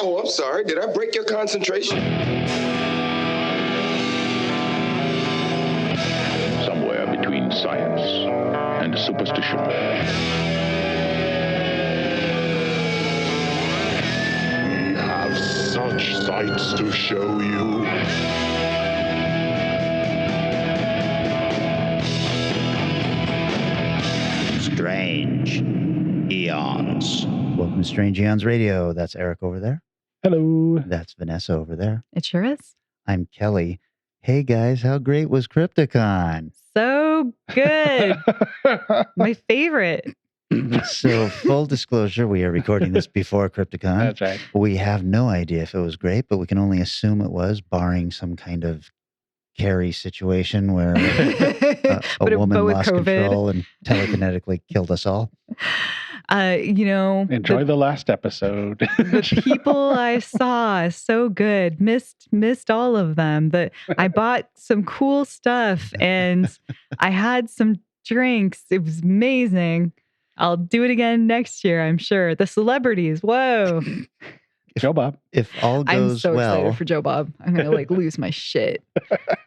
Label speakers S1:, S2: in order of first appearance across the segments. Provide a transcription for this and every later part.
S1: Oh, I'm sorry. Did I break your concentration?
S2: Somewhere between science and superstition.
S3: We have such sights to show you.
S4: Strange Eons. Welcome to Strange Eons Radio. That's Eric over there.
S5: Hello.
S4: That's Vanessa over there.
S6: It sure is.
S4: I'm Kelly. Hey guys, how great was Crypticon?
S6: So good. My favorite.
S4: So, full disclosure, we are recording this before Crypticon.
S5: That's right.
S4: We have no idea if it was great, but we can only assume it was, barring some kind of Carrie situation where a woman lost control and telekinetically killed us all.
S5: Enjoy the last episode.
S6: The people I saw, so good. Missed all of them. I bought some cool stuff and I had some drinks. It was amazing. I'll do it again next year, I'm sure. The celebrities, whoa.
S5: Joe Bob.
S4: If all
S6: I'm
S4: goes
S6: so
S4: well,
S6: excited for Joe Bob. I'm going to lose my shit.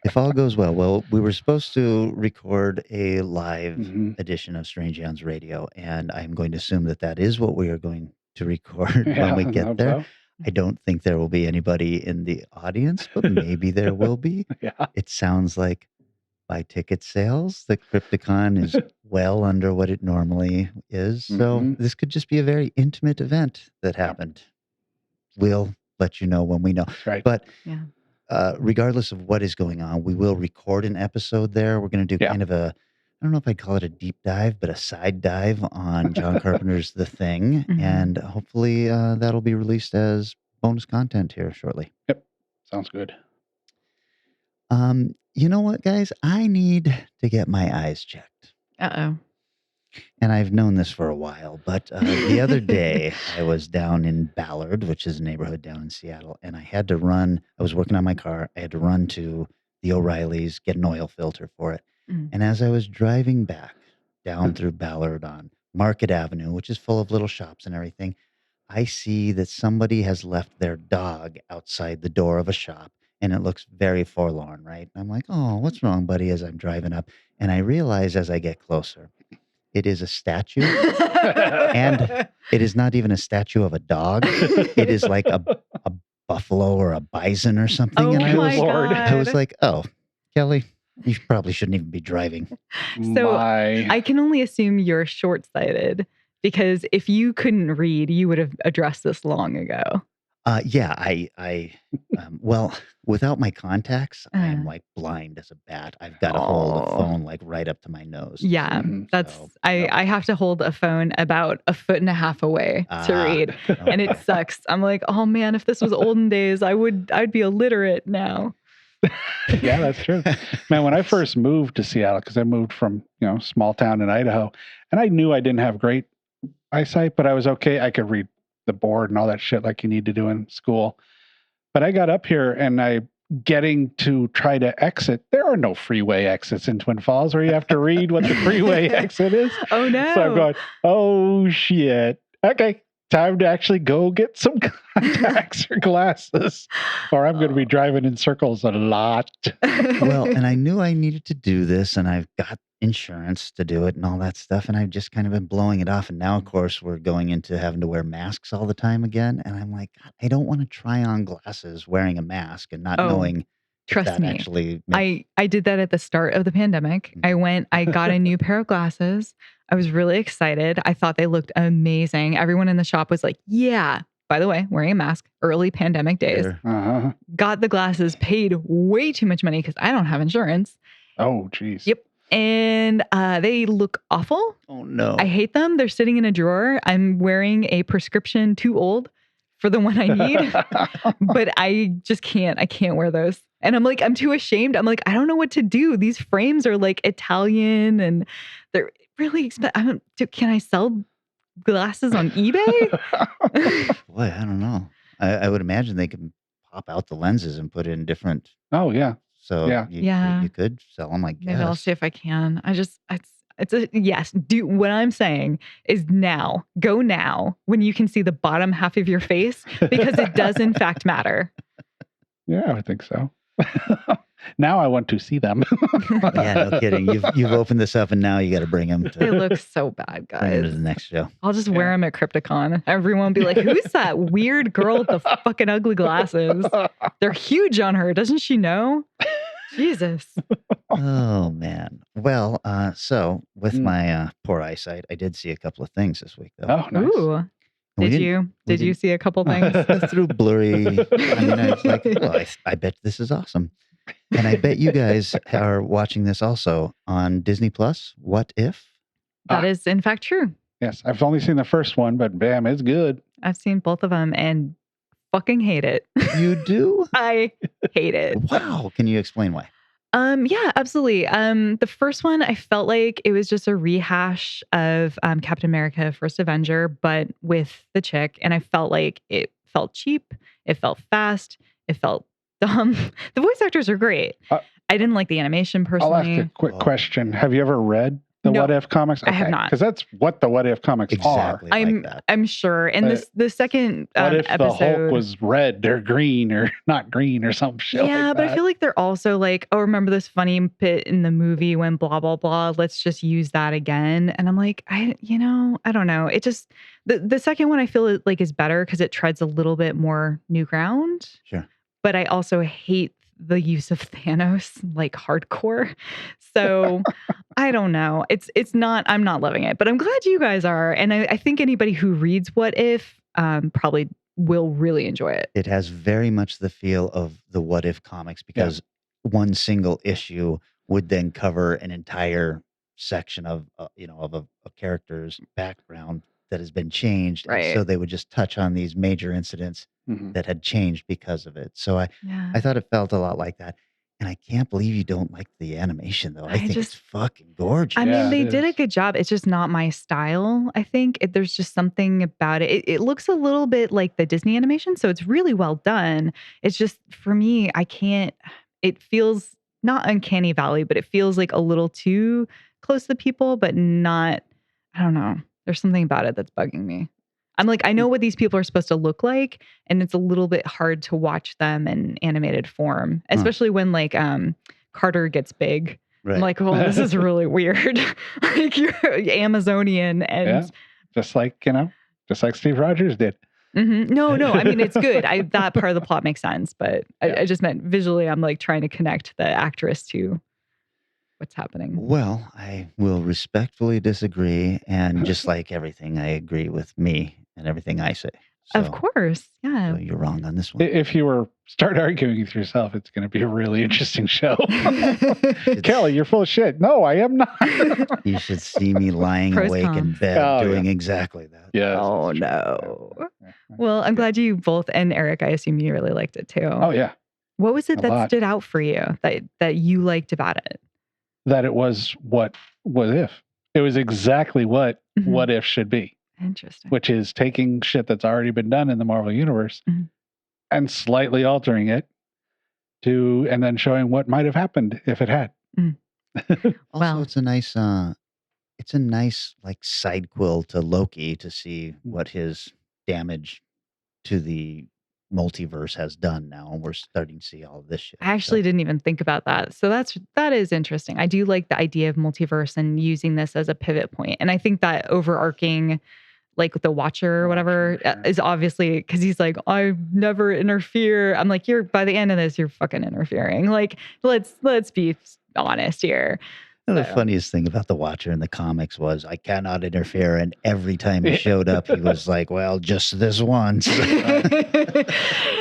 S4: if all goes well, we were supposed to record a live edition of Strange Eons Radio, and I'm going to assume that is what we are going to record when we get there.
S5: So.
S4: I don't think there will be anybody in the audience, but maybe there will be.
S5: Yeah.
S4: It sounds like by ticket sales, the Crypticon is well under what it normally is. So this could just be a very intimate event that happened. We'll let you know when we know.
S5: That's right.
S4: But regardless of what is going on, we will record an episode there. We're going to do kind of I don't know if I'd call it a deep dive, but a side dive on John Carpenter's The Thing. And hopefully that'll be released as bonus content here shortly.
S5: Yep. Sounds good.
S4: You know what, guys? I need to get my eyes checked.
S6: Uh-oh.
S4: And I've known this for a while, but the other day I was down in Ballard, which is a neighborhood down in Seattle, and I had to run. I was working on my car. I had to run to the O'Reilly's, get an oil filter for it. And as I was driving back down through Ballard on Market Avenue, which is full of little shops and everything, I see that somebody has left their dog outside the door of a shop, and it looks very forlorn, right? I'm like, oh, what's wrong, buddy, as I'm driving up? And I realize as I get closer, it is a statue, and it is not even a statue of a dog. It is like a buffalo or a bison or something.
S6: Oh,
S4: and
S6: I
S4: was like, oh, Kelly, you probably shouldn't even be driving.
S6: So I can only assume you're short-sighted, because if you couldn't read, you would have addressed this long ago.
S4: Well, without my contacts, I am like blind as a bat. I've got to hold a phone like right up to my nose.
S6: Yeah, I have to hold a phone about 1.5 feet away to read, and it sucks. I'm like, oh man, if this was olden days, I'd be illiterate now.
S5: Yeah, that's true. Man, when I first moved to Seattle, because I moved from small town in Idaho, and I knew I didn't have great eyesight, but I was okay. I could read the board and all that shit like you need to do in school. But I got up here and getting to try to exit. There are no freeway exits in Twin Falls where you have to read what the freeway exit is.
S6: Oh no.
S5: So I'm going, oh shit. Okay. Time to actually go get some contacts or glasses, or I'm going to be driving in circles a lot.
S4: Well, and I knew I needed to do this, and I've got insurance to do it and all that stuff, and I've just kind of been blowing it off. And now, of course, we're going into having to wear masks all the time again. And I'm like, God, I don't want to try on glasses wearing a mask and not knowing.
S6: Trust me. I did that at the start of the pandemic. I got a new pair of glasses. I was really excited. I thought they looked amazing. Everyone in the shop was like, yeah, by the way, wearing a mask, early pandemic days.
S5: Uh-huh.
S6: Got the glasses, paid way too much money because I don't have insurance.
S5: Oh, geez.
S6: Yep. And they look awful.
S4: Oh, no.
S6: I hate them. They're sitting in a drawer. I'm wearing a prescription too old for the one I need. But I just can't. I can't wear those. And I'm too ashamed. I'm like, I don't know what to do. These frames are like Italian and they're really expensive. Can I sell glasses on eBay?
S4: Boy, I don't know. I would imagine they can pop out the lenses and put in different.
S5: Oh, yeah.
S4: So
S5: Yeah.
S4: you could sell them, I guess.
S6: Maybe I'll see if I can. It's a yes. Do what I'm saying is now. Go now when you can see the bottom half of your face because it does in fact matter.
S5: Yeah, I would think so. Now I want to see them.
S4: Yeah, no kidding. You've opened this up, and now you got to bring them
S6: They look so bad,
S4: bring 'em to
S6: guys.
S4: the next show.
S6: I'll just wear them at Crypticon. Everyone will be like, "Who's that weird girl with the fucking ugly glasses? They're huge on her. Doesn't she know?" Jesus.
S4: Oh man. Well, so with
S5: Mm.
S4: my poor eyesight, I did see a couple of things this week, though.
S5: Oh, nice.
S6: Ooh.
S4: And we
S6: Did
S4: didn't-
S6: you?
S4: we
S6: Did you
S4: didn't-
S6: see a couple things?
S4: through blurry. I mean, I was like, well, I bet this is awesome. And I bet you guys are watching this also on Disney Plus. What if?
S6: That is in fact true.
S5: Yes, I've only seen the first one, but bam, it's good.
S6: I've seen both of them and fucking hate it.
S4: You do?
S6: I hate it.
S4: Wow. Can you explain why?
S6: Yeah, absolutely. The first one, I felt like it was just a rehash of Captain America: First Avenger, but with the chick, and I felt like it felt cheap, it felt fast, it felt dumb. The voice actors are great.
S5: Uh,
S6: I didn't like the animation
S5: I'll ask
S6: personally.
S5: a quick
S4: Oh.
S5: question. Have you ever read the
S6: No,
S5: What If comics?
S6: I have not.
S5: Because that's what the What If comics
S4: Exactly
S5: are.
S4: like that.
S6: I'm sure. And
S5: But
S6: the second
S5: What if the
S6: episode
S5: Hulk was red or green or not green or some shit
S6: yeah,
S5: like
S6: but
S5: that?
S6: I feel like they're also like, oh, remember this funny bit in the movie when blah blah blah. Let's just use that again. And I'm like, I don't know. It just the second one I feel like is better because it treads a little bit more new ground.
S4: Sure.
S6: But I also hate the use of Thanos like hardcore. So I don't know. It's not. I'm not loving it, but I'm glad you guys are. And I think anybody who reads What If probably will really enjoy it.
S4: It has very much the feel of the What If comics because one single issue would then cover an entire section of of a character's background that has been changed. And
S6: Right.
S4: so they would just touch on these major incidents
S5: Mhm.
S4: that had changed because of it. So I
S6: Yeah.
S4: thought it felt a lot like that. And I can't believe you don't like the animation though. I
S6: I
S4: think it's
S6: just-
S4: fucking gorgeous.
S6: I mean,
S5: Yeah,
S6: they
S5: it
S6: did a
S5: is.
S6: good job. It's just not my style. I think there's just something about it. It looks a little bit like the Disney animation, so it's really well done. It's just for me, I can't. It feels not uncanny valley, but it feels like a little too close to people, but not. I don't know. There's something about it that's bugging me. I'm like, I know what these people are supposed to look like, and it's a little bit hard to watch them in animated form, especially when like Carter gets big.
S4: Right.
S6: I'm like, well, this is really weird. Like you're Amazonian and
S5: Yeah. Just like Steve Rogers did.
S6: No, I mean it's good. That part of the plot makes sense, but
S5: Yeah.
S6: I just meant visually. I'm like trying to connect the actress to what's happening.
S4: Well, I will respectfully disagree. And just like everything, I agree with me and everything I say. So,
S6: Of course, yeah.
S4: so you're wrong on this one.
S5: If you were start arguing with yourself, it's going to be a really interesting show. Kelly, you're full of shit. No, I am not.
S4: You should see me lying
S6: Pros,
S4: awake in
S6: cons.
S4: bed
S5: Oh,
S4: doing exactly that.
S5: Yeah.
S6: Oh no. Well, I'm glad you both and Eric. I assume you really liked it too.
S5: Oh yeah.
S6: What was it
S5: a
S6: that
S5: lot.
S6: stood out for you that you liked about it?
S5: That it was what if. It was exactly what
S6: Mhm.
S5: What If should be,
S6: Interesting.
S5: which is taking shit that's already been done in the Marvel universe
S6: Mhm.
S5: and slightly altering it and then showing what might have happened if it had.
S4: Also,
S6: Well-
S4: it's a nice like side quill to Loki to see what his damage to the multiverse has done now. And we're starting to see all of this shit.
S6: I actually didn't even think about that. So that is interesting. I do like the idea of multiverse and using this as a pivot point. And I think that overarching, like the Watcher or whatever,
S5: Watcher, sure.
S6: is obviously because he's like, I never interfere. I'm like, by the end of this, you're fucking interfering. Like, let's be honest here.
S4: The
S6: So-
S4: funniest thing about the Watcher in the comics was I cannot interfere, and every time he showed up, he was like, "Well, just this once."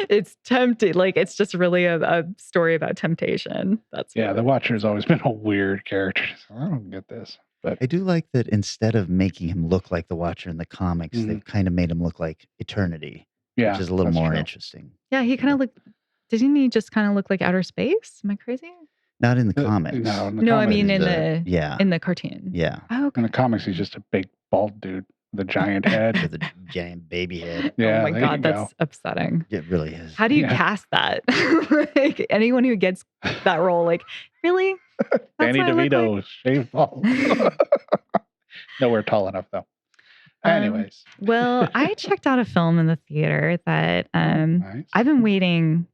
S6: It's tempting. Like it's just really a story about temptation. That's
S5: Yeah,
S6: what-
S5: the Watcher's always been a weird character. So I don't get this. But
S4: I do like that instead of making him look like the Watcher in the comics,
S5: Mhm.
S4: they've kind of made him look like Eternity,
S5: yeah,
S4: which is a little
S5: that's
S4: more
S5: true.
S4: interesting.
S6: Yeah, he kind of looked. Didn't he just kind of look like outer space? Am I crazy?
S4: Not in the
S5: Uh,
S4: comics.
S5: No, in the
S6: No, I
S5: comics,
S6: mean in
S5: he's
S6: the
S4: Yeah,
S6: in the cartoon.
S4: yeah,
S6: Oh,
S5: in the comics, he's just a big bald dude with a giant head.
S4: with a giant baby head.
S5: Yeah,
S6: oh my
S5: there
S6: god,
S5: you go.
S6: that's upsetting.
S4: It really is.
S6: How do you
S5: Yeah.
S6: cast that? Like anyone who gets that role, like really? That's
S5: Danny
S6: what I look
S5: DeVito, shaved bald. Nowhere tall enough, though. Anyways.
S6: Well, I checked out a film in the theater that
S5: Nice.
S6: I've been waiting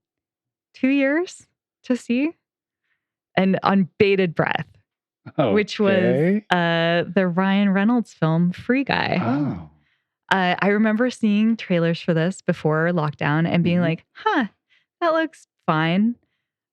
S6: 2 years to see, and on bated breath, which was
S5: Okay.
S6: the Ryan Reynolds film Free Guy.
S5: Oh.
S6: I remember seeing trailers for this before lockdown and being
S5: Mhm.
S6: like, "Huh, that looks fine.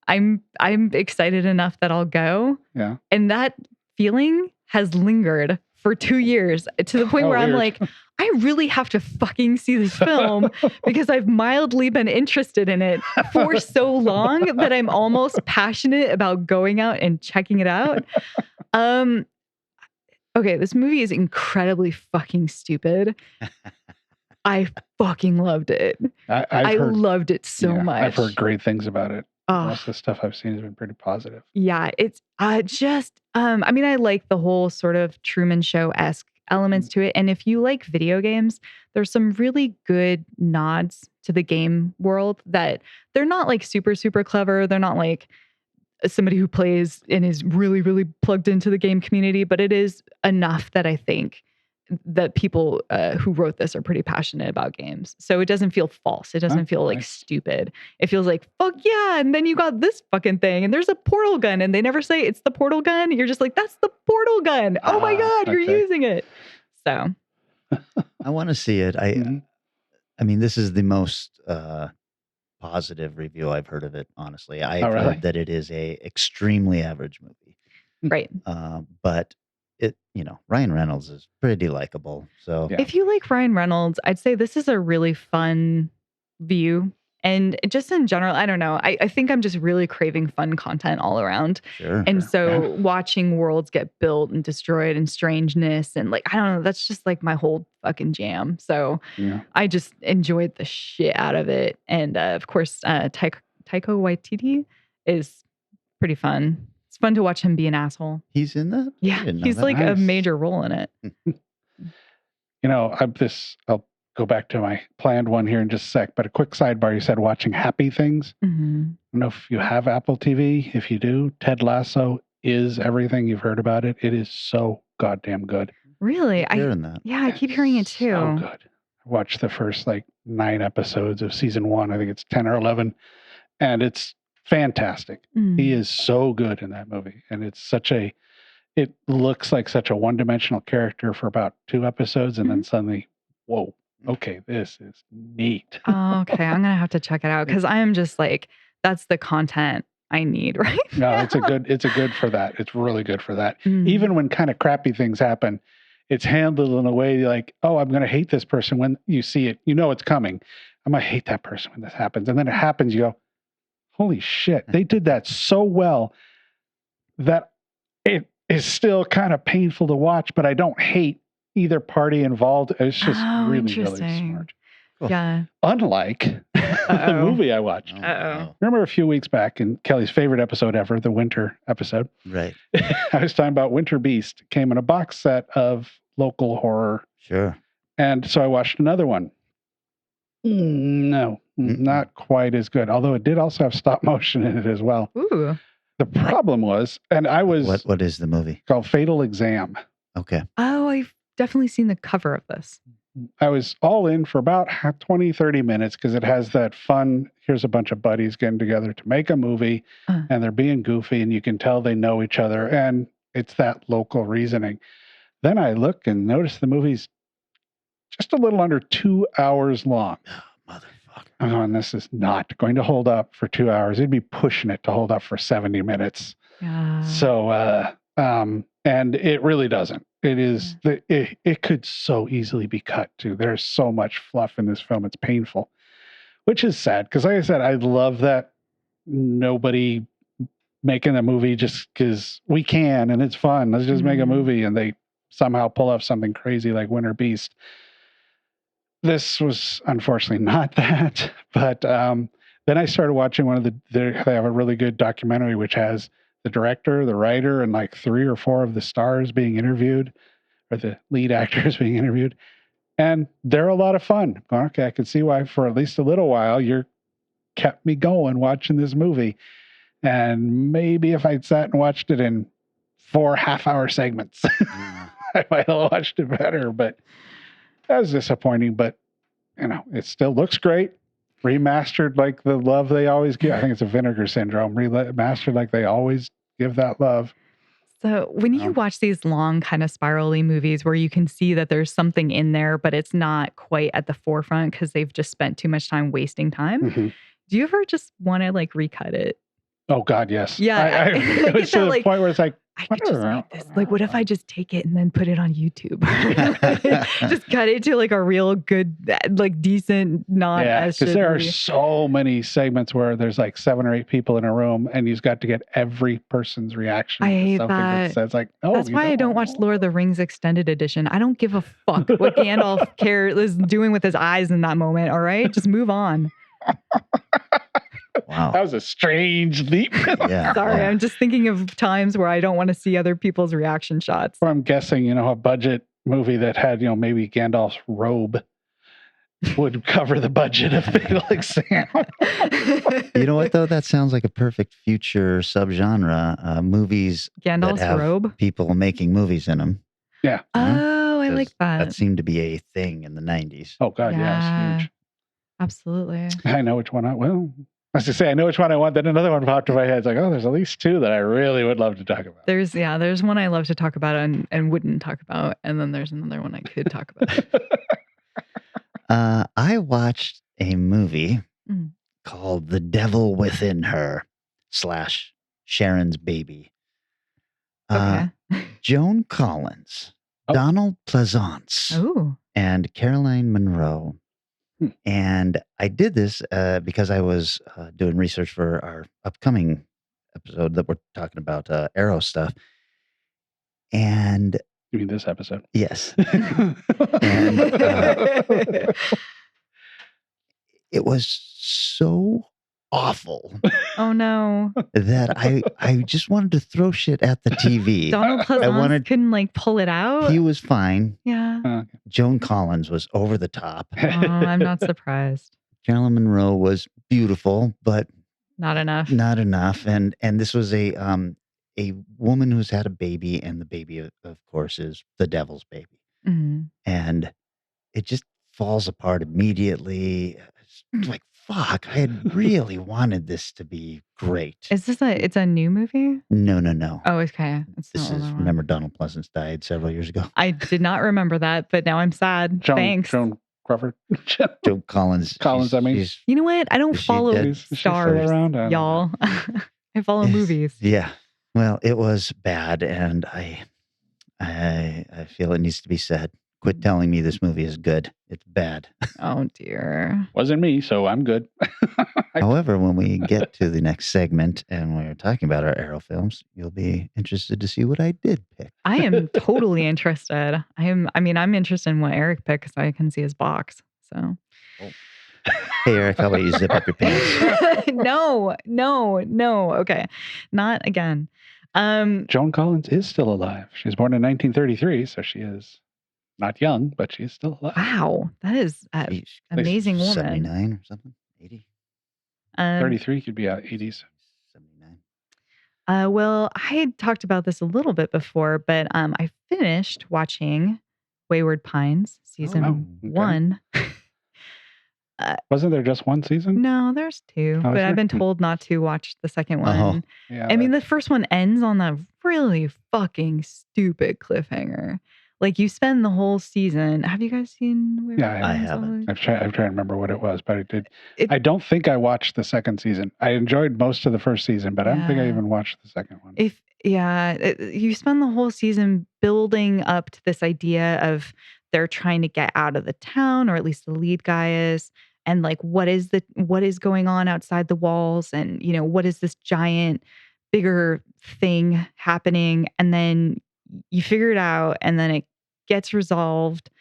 S6: I'm excited enough that I'll go."
S5: Yeah.
S6: And that feeling has lingered for 2 years to the point
S5: Oh,
S6: where I'm
S5: weird.
S6: like, I really have to fucking see this film because I've mildly been interested in it for so long that I'm almost passionate about going out and checking it out. Okay, this movie is incredibly fucking stupid. I fucking loved it. I
S5: I've heard,
S6: loved it so
S5: yeah,
S6: much.
S5: I've heard great things about it.
S6: Oh,
S5: Most of the stuff I've seen has been pretty positive.
S6: yeah, it's just I mean, I like the whole sort of Truman Show-esque elements to it. And if you like video games, there's some really good nods to the game world that they're not like super, super clever. They're not like somebody who plays and is really, really plugged into the game community, but it is enough that I think that people who wrote this are pretty passionate about games. So it doesn't feel false. It doesn't feel like
S5: nice.
S6: stupid. It feels like, fuck yeah. And then you got this fucking thing and there's a portal gun and they never say it's the portal gun. You're just like, that's the portal gun. Oh my God, you're
S5: okay.
S6: using it. So
S4: I want to see it.
S5: Mhm.
S4: I mean, this is the most positive review I've heard of it. Honestly, I've
S5: really?
S4: heard that it is a extremely average movie,
S6: right.
S4: but it, Ryan Reynolds is pretty likable. So
S5: Yeah.
S6: If you like Ryan Reynolds, I'd say this is a really fun view. And just in general, I don't know. I think I'm just really craving fun content all around.
S4: sure.
S6: And so
S5: Yeah.
S6: watching worlds get built and destroyed and strangeness and like, I don't know, that's just like my whole fucking jam. So
S5: Yeah.
S6: I just enjoyed the shit out of it. And of course, Taika Waititi is pretty fun. It's fun to watch him be an asshole.
S4: He's in that? I
S6: Yeah,
S4: didn't know
S6: he's
S4: that.
S6: like a
S5: Nice.
S6: major role in it.
S5: I'll go back to my planned one here in just a sec, but a quick sidebar. You said watching happy things.
S6: Mhm.
S5: I don't know if you have Apple TV. If you do, Ted Lasso is everything you've heard about it. It is so goddamn good.
S6: Really?
S4: Keep hearing that.
S6: Yeah, I keep hearing it too.
S5: So good. I watched the first 9 episodes of season 1. I think it's 10 or 11. And it's fantastic.
S6: Mm.
S5: He is so good in that movie. And it looks like such a one-dimensional character for about 2 episodes. And then suddenly, whoa, okay, this is neat.
S6: Oh, okay, I'm gonna have to check it out because I am just like, that's the content I need, right?
S5: No,
S6: now.
S5: it's a good for that. It's really good for that.
S6: Mm.
S5: Even when kind of crappy things happen, it's handled in a way like, oh, I'm going to hate this person when you see it. You know it's coming. I'm going to hate that person when this happens. And then it happens, you go, holy shit, they did that so well that it is still kind of painful to watch, but I don't hate either party involved. It's just really, really
S6: interesting.
S5: smart.
S6: Yeah.
S5: Unlike the
S6: Uh-oh.
S5: movie I watched.
S4: Oh,
S6: Uh-oh.
S5: Remember a few weeks back in Kelly's favorite episode ever, the winter episode,
S4: right.
S5: I was talking about Winter Beast. It came in a box set of local horror.
S4: Sure.
S5: And so I watched another one. No, not quite as good. Although it did also have stop motion in it as well.
S6: Ooh.
S5: The problem was, and I was
S4: What is the movie?
S5: called Fatal Exam.
S4: Okay.
S6: Oh, I've definitely seen the cover of this.
S5: I was all in for about 20, 30 minutes because it has that fun, here's a bunch of buddies getting together to make a movie and they're being goofy and you can tell they know each other and it's that local reasoning. Then I look and notice the movie's just a little under 2 hours long.
S4: Oh, motherfucker.
S5: I'm going, this is not going to hold up for 2 hours. It'd be pushing it to hold up for 70 minutes.
S6: Yeah.
S5: So, and it really doesn't. It is, it could so easily be cut too. There's so much fluff in this film. It's painful, which is sad. Because like I said, I love that nobody making a movie just because we can and it's fun. Let's just make a movie and they somehow pull off something crazy like Winter Beast. This was unfortunately not that. But then I started watching they have a really good documentary which has the director, the writer, and 3 or 4 of the stars being interviewed, or the lead actors being interviewed. And they're a lot of fun. I'm going, okay, I can see why for at least a little while you kept me going watching this movie. And maybe if I'd sat and watched it in 4 half-hour segments, I might have watched it better, but that was disappointing. But it still looks great. Remastered like the love they always give. I think it's a Vinegar Syndrome. Remastered like they always give that love.
S6: So when you watch these long kind of spirally movies where you can see that there's something in there, but it's not quite at the forefront because they've just spent too much time wasting time.
S5: Mm-hmm.
S6: Do you ever just want to like recut it?
S5: Oh God, yes.
S6: Yeah,
S5: it was to the point where it's like,
S6: I could just make this. Like, what if I just take it and then put it on YouTube? Just cut it to like a real good, like decent, not as
S5: because there are
S6: shitty.
S5: so many segments where there's like 7 or 8 people in a room, and you've got to get every person's reaction.
S6: I
S5: to
S6: hate
S5: something
S6: that.
S5: Says like, oh,
S6: that's why I don't watch Lord of the Rings extended edition. I don't give a fuck what Gandalf is doing with his eyes in that moment. All right, just move on.
S4: Wow.
S5: That was a strange leap.
S4: Yeah.
S6: Sorry,
S4: yeah.
S6: I'm just thinking of times where I don't want to see other people's reaction shots.
S5: Or I'm guessing, a budget movie that had, maybe Gandalf's robe would cover the budget of like Sam.
S4: You know what though? That sounds like a perfect future subgenre. Movies
S6: Gandalf's
S4: that have
S6: robe.
S4: people making movies in them.
S5: Yeah.
S6: Oh, I like that.
S4: That seemed to be a thing in the 90s.
S5: Oh God, yeah, it's huge.
S6: Absolutely.
S5: I know which one I know which one I want. Then another one popped in my head. It's like, oh, there's at least 2 that I really would love to talk about.
S6: There's one I love to talk about and wouldn't talk about, and then there's another one I could talk about.
S4: I watched a movie called The Devil Within Her / Sharon's Baby.
S6: Okay.
S4: Joan Collins, Donald Pleasance, and Caroline Munro. And I did this because I was doing research for our upcoming episode that we're talking about Arrow stuff. And
S5: you mean this episode?
S4: Yes. And it was so awful.
S6: Oh no.
S4: That I just wanted to throw shit at the TV.
S6: Donald Pleasance couldn't like pull it out.
S4: He was fine.
S6: Yeah.
S4: Joan Collins was over the top.
S6: Oh, I'm not surprised.
S4: Carolyn Monroe was beautiful, but
S6: not enough.
S4: Not enough. And this was a woman who's had a baby, and the baby, of course, is the devil's baby.
S6: Mm-hmm.
S4: And it just falls apart immediately. It's like, fuck, I had really wanted this to be great.
S6: Is this it's a new movie?
S4: No.
S6: Oh, okay.
S4: Remember Donald Pleasance died several years ago?
S6: I did not remember that, but now I'm sad. Thanks.
S5: Joan Crawford.
S4: Joan Collins.
S5: I mean.
S6: You know what? I don't follow stars, y'all. I follow movies.
S4: Yeah. Well, it was bad, and I feel it needs to be said. Quit telling me this movie is good. It's bad.
S6: Oh, dear.
S5: Wasn't me, so I'm good.
S4: However, when we get to the next segment and we're talking about our Arrow films, you'll be interested to see what I did pick.
S6: I am totally interested. I'm interested in what Eric picked because I can see his box. So.
S4: Oh. Hey, Eric, how about you zip up your pants?
S6: No. Okay. Not again.
S5: Joan Collins is still alive. She was born in 1933, so she is not young, but she's still alive.
S6: Wow. That is an amazing woman.
S4: 79 or something? 80?
S5: 33 could be 80s.
S4: 79.
S6: Well, I had talked about this a little bit before, but I finished watching Wayward Pines season 1.
S5: Wasn't there just one season?
S6: No, there's 2, but I've been told not to watch the second one.
S5: Oh, yeah,
S6: I mean, the first one ends on a really fucking stupid cliffhanger. Like, you spend the whole season. Have you guys seen Wayward Pines?
S4: I haven't.
S5: I'm trying to remember what it was, but I did. I don't think I watched the second season. I enjoyed most of the first season, but I don't think I even watched the second one.
S6: You spend the whole season building up to this idea of they're trying to get out of the town, or at least the lead guy is. And like, what is going on outside the walls? And, what is this giant, bigger thing happening? And then you figure it out, and then it gets resolved.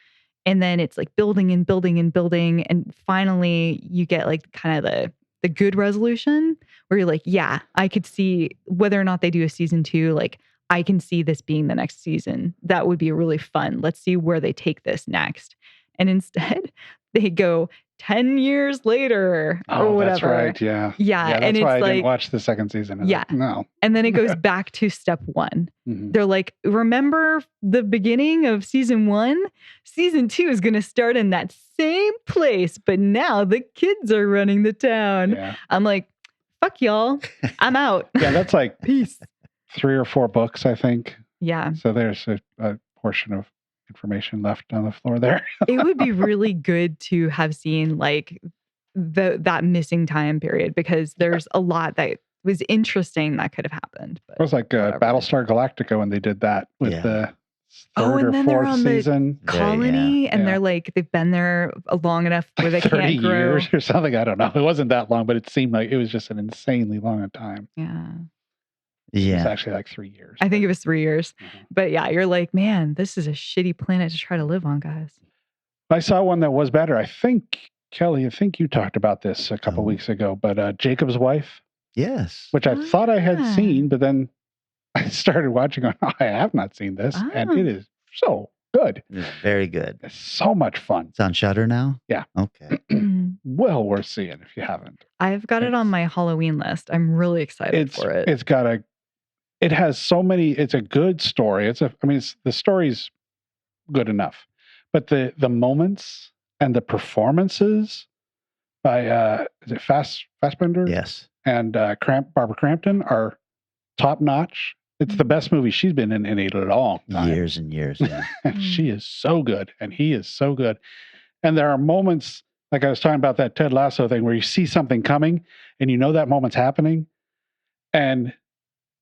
S6: And then it's like building and building and building. And finally you get like kind of the good resolution where you're like, yeah, I could see whether or not they do a season 2, like I can see this being the next season. That would be really fun. Let's see where they take this next. And instead, they go 10 years later or whatever.
S5: That's right. Yeah.
S6: Yeah,
S5: That's
S6: and it's
S5: why I
S6: like,
S5: didn't watch the second season. I was like, no.
S6: And then it goes back to step one.
S5: Mhm.
S6: They're like, remember the beginning of season 1? Season 2 is going to start in that same place, but now the kids are running the town.
S5: Yeah.
S6: I'm like, fuck y'all. I'm out.
S5: Yeah, that's like
S6: Peace.
S5: 3 or 4 books, I think.
S6: Yeah.
S5: So there's a portion of information left on the floor there.
S6: It would be really good to have seen like that missing time period, because there's a lot that was interesting that could have happened. But
S5: It was like
S6: whatever.
S5: Battlestar Galactica when they did that with
S4: Yeah.
S5: the
S6: Oh,
S5: third
S6: and
S5: or
S6: then they're
S5: fourth
S6: on the
S5: season.
S6: colony, and
S5: Yeah.
S6: they're like, they've been there long enough where they
S5: 30
S6: can't grow.
S5: years or something. I don't know. It wasn't that long, but it seemed like it was just an insanely long time.
S6: Yeah.
S5: It was
S4: Yeah.
S5: actually like 3 years.
S6: I think it was 3 years.
S5: Mhm.
S6: But yeah, you're like, man, this is a shitty planet to try to live on, guys.
S5: I saw one that was better. I think, Kelly, you talked about this a couple
S4: Oh.
S5: weeks ago, but Jacob's Wife,
S4: Yes.
S5: which I
S6: Oh,
S5: thought I had
S6: yeah.
S5: seen, but then I started watching on, I have not seen this, and
S6: Oh.
S5: it is so good.
S4: It's very good.
S5: It's so much fun.
S4: It's on Shudder now?
S5: Yeah.
S4: Okay.
S5: Well worth seeing if you haven't.
S6: I've got it on my Halloween list. I'm really excited for it.
S5: It has so many, it's a good story. The story's good enough, but the moments and the performances by is it Fassbender
S4: Yes.
S5: and Barbara Crampton are top notch. It's the best movie she's been in a long time.
S4: Years and years. Yeah.
S5: And she is so good, and he is so good. And there are moments, like I was talking about that Ted Lasso thing, where you see something coming and you know that moment's happening, and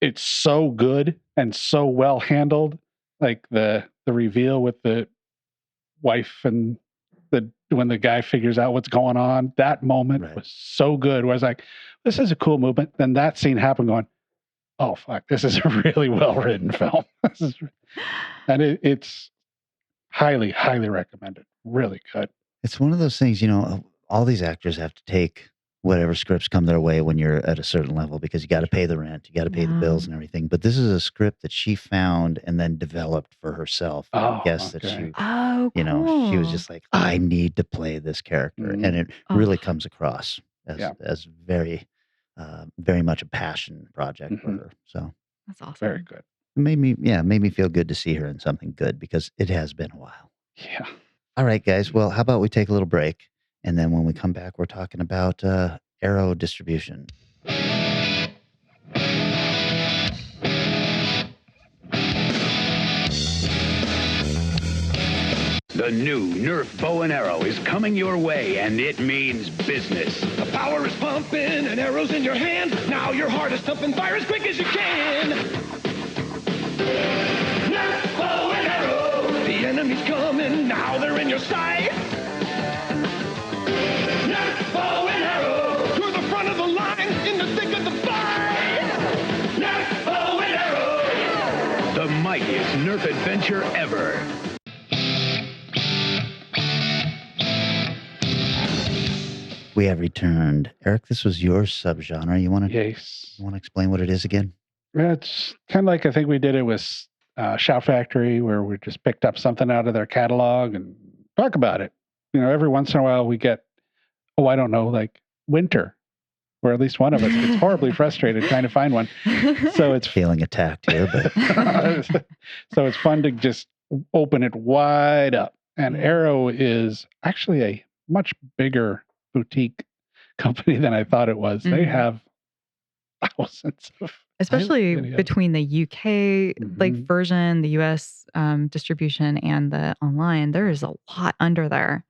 S5: it's so good and so well handled. Like the reveal with the wife and when the guy figures out what's going on, that moment
S4: Right.
S5: was so good. Where I was like, this is a cool movement. Then that scene happened, going, oh fuck, this is a really well written film. And it's highly, highly recommended. Really good.
S4: It's one of those things, all these actors have to take whatever scripts come their way when you're at a certain level, because you got to pay the rent, you got to pay the
S6: Yeah.
S4: bills and everything. But this is a script that she found and then developed for herself. I
S5: Oh,
S4: guess that
S5: okay.
S4: she,
S6: Oh,
S4: she was
S6: cool.
S4: just like, I need to play this character.
S5: Mhm.
S4: And it
S6: Oh.
S4: really comes across
S5: Yeah.
S4: as very, very much a passion project for
S5: Mhm.
S4: her. So
S6: That's awesome.
S5: Very good.
S4: it made me feel good to see her in something good, because it has been a while.
S5: Yeah.
S4: All right, guys. Well, how about we take a little break, and then when we come back, we're talking about Arrow distribution.
S7: The new Nerf bow and arrow is coming your way, and it means business.
S8: The power is pumping and arrows in your hand. Now your heart is thumping, fire as quick as you can. Nerf, bow and arrow. The enemy's coming, now they're in your sight. Nerf, bow and arrow. You're the front of the line, in the thick of the fight. Nerf, bow and arrow.
S7: The mightiest Nerf adventure ever.
S4: We have returned. Eric, this was your subgenre. You want to
S5: Yes.
S4: explain what it is again?
S5: It's kind of like I think we did it with Shout Factory, where we just picked up something out of their catalog and talk about it. Every once in a while we get, I don't know, like Winter, where at least one of us gets horribly frustrated trying to find one. So it's
S4: Feeling attacked here, but
S5: so it's fun to just open it wide up. And Arrow is actually a much bigger boutique company than I thought it was. They
S6: Mhm.
S5: have thousands of
S6: Especially
S5: video.
S6: between the UK
S5: Mhm.
S6: version, the US distribution, and the online. There is a lot under there.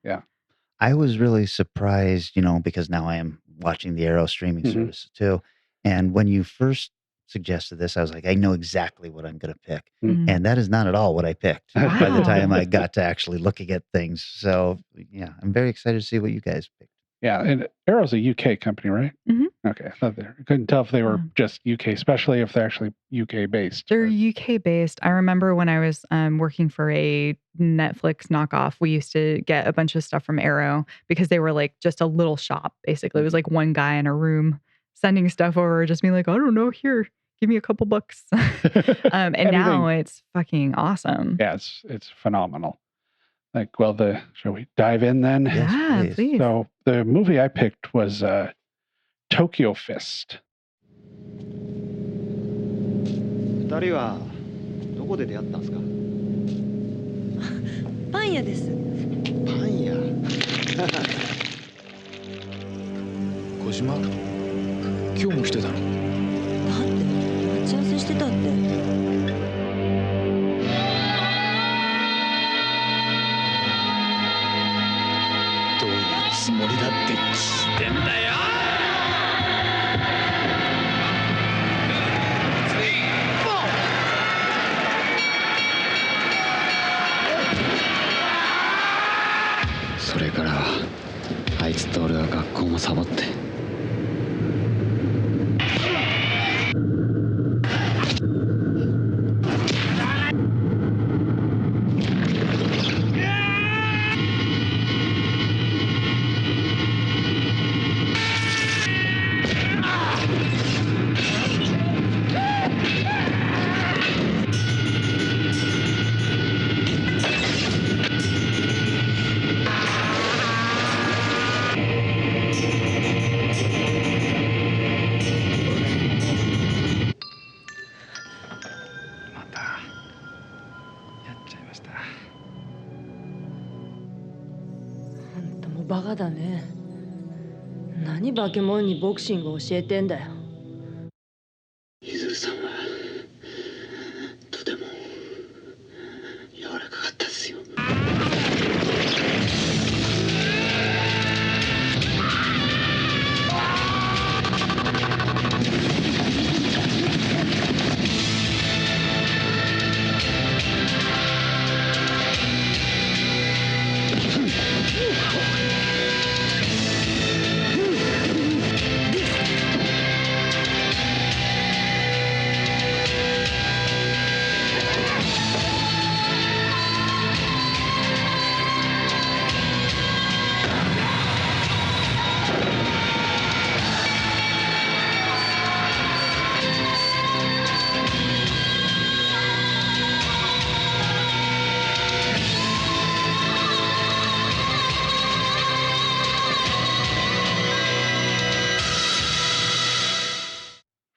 S4: I was really surprised, because now I am watching the Arrow streaming
S5: Mhm.
S4: service too. And when you first suggested this, I was like, I know exactly what I'm going to pick.
S6: Mhm.
S4: And that is not at all what I picked by the
S6: Wow.
S4: time I got to actually looking at things. So, yeah, I'm very excited to see what you guys picked.
S5: Yeah, and Arrow's a UK company, right?
S6: Mhm.
S5: Okay, I couldn't tell if they were
S6: Yeah.
S5: just UK, especially if they're actually UK based.
S6: They're UK based. I remember when I was working for a Netflix knockoff, we used to get a bunch of stuff from Arrow because they were like just a little shop, basically. It was like one guy in a room sending stuff over, just being like, I don't know, here, give me a couple bucks. And now
S5: Anything-
S6: it's fucking awesome.
S5: Yeah, it's phenomenal. Shall we dive in then?
S4: Yes,
S6: Yeah,
S4: please.
S6: please.
S5: So the movie I picked was Tokyo Fist.
S9: 2人はどこで出会ったんですか？
S10: パン屋です。
S9: パン屋。小島、今日も来てたの？
S10: だって待ち合わせしてたって。
S9: どういうつもりだって聞いてんだよ。それからあいつと俺は学校もサボって。またやっちゃいました。
S10: あんたもバカだね。何化け物にボクシングを教えてんだよ。
S9: ゆずるさんはとても柔らかかったですよ。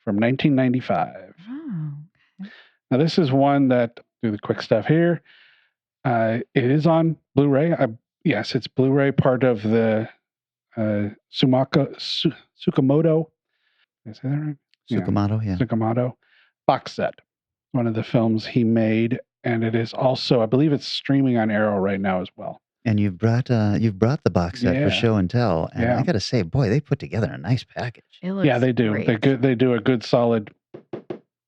S5: From 1995.
S6: Oh,
S5: Now, this is one that, do the quick stuff here. It is on Blu-ray. Yes, it's Blu-ray, part of the Tsukamoto. Did I say that right?
S4: Tsukamoto, yeah.
S5: Tsukamoto box set. One of the films he made, and it is also, I believe, it's streaming on Arrow right now as well.
S4: And you've brought the box set for
S5: Yeah.
S4: show and tell, and
S5: Yeah.
S4: I got to say, boy, they put together a nice package.
S6: it looks
S5: Yeah, they do.
S6: great.
S5: They do a good solid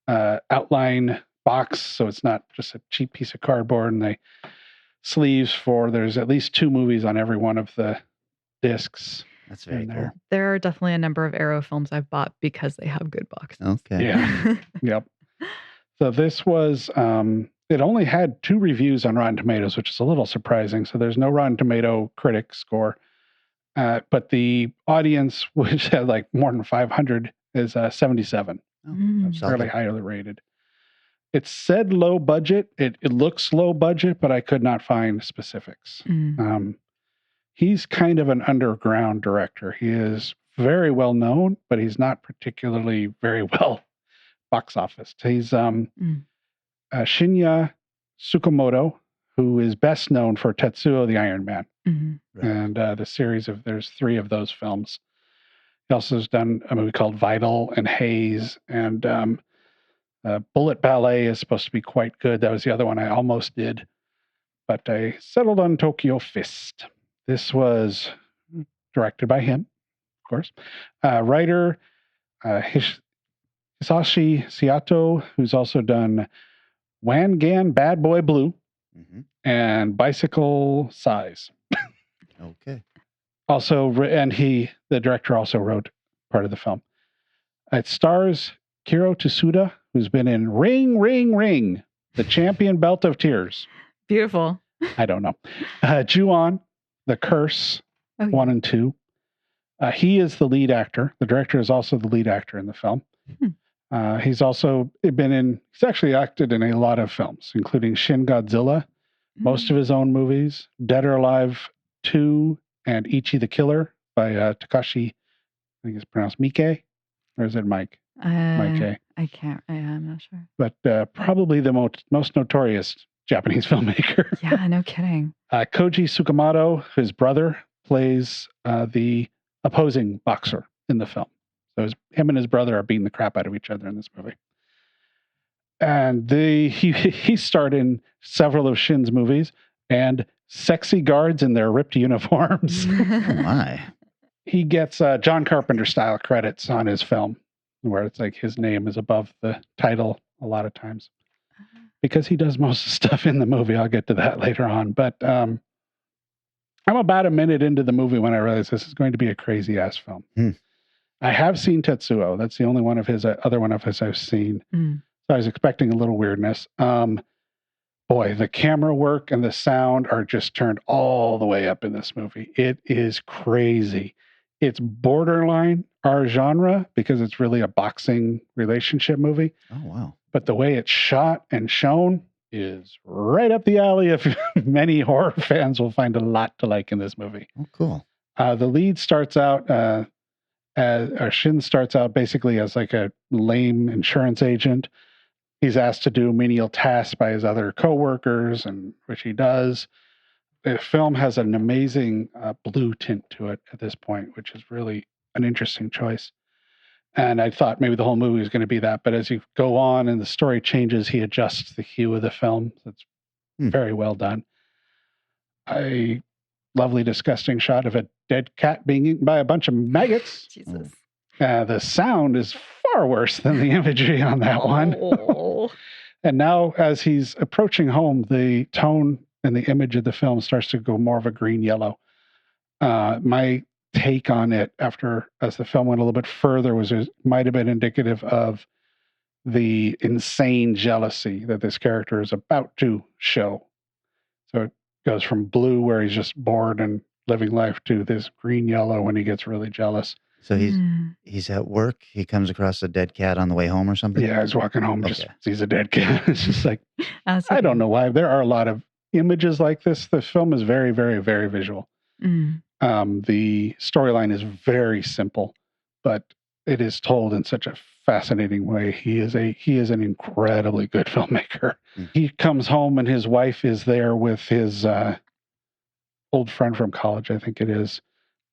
S5: outline box, so it's not just a cheap piece of cardboard. And they sleeves for, there's at least 2 movies on every one of the discs.
S4: That's very
S5: in
S4: cool.
S5: there.
S6: There are definitely a number of Arrow films I've bought because they have good boxes.
S4: Okay.
S5: Yeah. Yep. So this was, it only had 2 reviews on Rotten Tomatoes, which is a little surprising. So there's no Rotten Tomato critic score. But the audience, which had like more than 500, is 77.
S6: Mm.
S4: Solid.
S5: Fairly highly rated. It said low budget. It looks low budget, but I could not find specifics.
S6: Mm.
S5: He's kind of an underground director. He is very well known, but he's not particularly very well box office. He's Shinya Tsukamoto, who is best known for Tetsuo the Iron Man.
S6: Mhm.
S4: Right.
S5: And the series of, there's 3 of those films. He also has done a movie called Vital and Haze, and Bullet Ballet is supposed to be quite good. That was the other one I almost did, but I settled on Tokyo Fist. This was directed by him, of course. Writer Hisashi Sato, who's also done Wangan Bad Boy Blue
S4: Mhm.
S5: and Bicycle Size.
S4: Okay.
S5: Also, and the director also wrote part of the film. It stars Kiro Tsuda, who's been in Ring, Ring, Ring, The Champion Belt of Tears.
S6: Beautiful.
S5: I don't know. Ju-on, The Curse,
S6: Oh, yeah.
S5: 1 and 2. He is the lead actor. The director is also the lead actor in the film. He's also he's actually acted in a lot of films, including Shin Godzilla, most of his own movies, Dead or Alive 2 and Ichi the Killer by Takashi, I think it's pronounced Miike, or is it Mike? Miike.
S6: I can't. I'm not sure.
S5: But probably the most notorious Japanese filmmaker.
S6: Yeah, no kidding.
S5: Koji Tsukamoto, his brother, plays the opposing boxer in the film. So him and his brother are beating the crap out of each other in this movie. And he starred in several of Shin's movies and sexy guards in their ripped uniforms.
S4: Oh my.
S5: He gets John Carpenter style credits on his film, where it's like his name is above the title a lot of times. Because he does most of the stuff in the movie. I'll get to that later on. But I'm about a minute into the movie when I realized this is going to be a crazy ass film. I have seen Tetsuo. That's the only one of his other one of his I've seen. So I was expecting a little weirdness. Boy, the camera work and the sound are just turned all the way up in this movie. It is crazy. It's borderline our genre because it's really a boxing relationship movie.
S4: Oh, wow.
S5: But the way it's shot and shown is right up the alley of many horror fans will find a lot to like in this movie.
S4: Oh, cool.
S5: The lead starts out, Shin starts out basically as like a lame insurance agent. He's asked to do menial tasks by his other coworkers, and which he does. The film has an amazing blue tint to it at this point, which is really an interesting choice. And I thought maybe the whole movie was going to be that, but as you go on and the story changes, he adjusts the hue of the film. It's very well done. A lovely, disgusting shot of a dead cat being eaten by a bunch of maggots.
S6: Jesus.
S5: The sound is far worse than the imagery on that one. And now, as he's approaching home, the tone and the image of the film starts to go more of a green-yellow. My take on it as the film went a little bit further was it might have been indicative of the insane jealousy that this character is about to show. So it goes from blue, where he's just bored and living life, to this green-yellow when he gets really jealous.
S4: So he's at work. He comes across a dead cat on the way home or something?
S5: Yeah, he's walking home, just sees a dead cat. It's just like,
S6: Absolutely.
S5: I don't know why. There are a lot of images like this. The film is very, very, very visual. The storyline is very simple, but it is told in such a fascinating way. He is an incredibly good filmmaker. He comes home and his wife is there with his old friend from college, I think it is.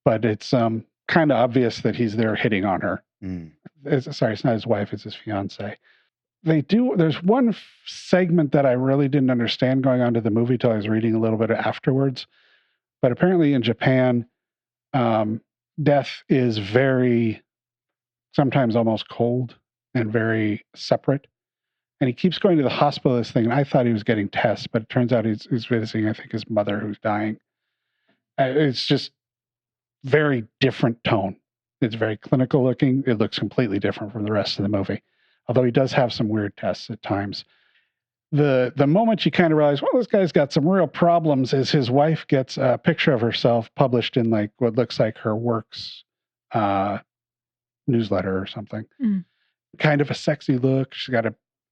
S5: But it's kind of obvious that he's there hitting on her. Sorry, it's not his wife, it's his fiance. There's one segment that I really didn't understand going on to the movie till I was reading a little bit afterwards. But apparently in Japan, death is very, sometimes almost cold and very separate. And he keeps going to the hospital, this thing, and I thought he was getting tests, but it turns out he's visiting, I think, his mother who's dying. It's just very different tone. It's very clinical looking. It looks completely different from the rest of the movie. Although he does have some weird tests at times. The moment you kind of realize, well, this guy's got some real problems, is his wife gets a picture of herself published in like what looks like her work's newsletter or something. Kind of a sexy look. She's got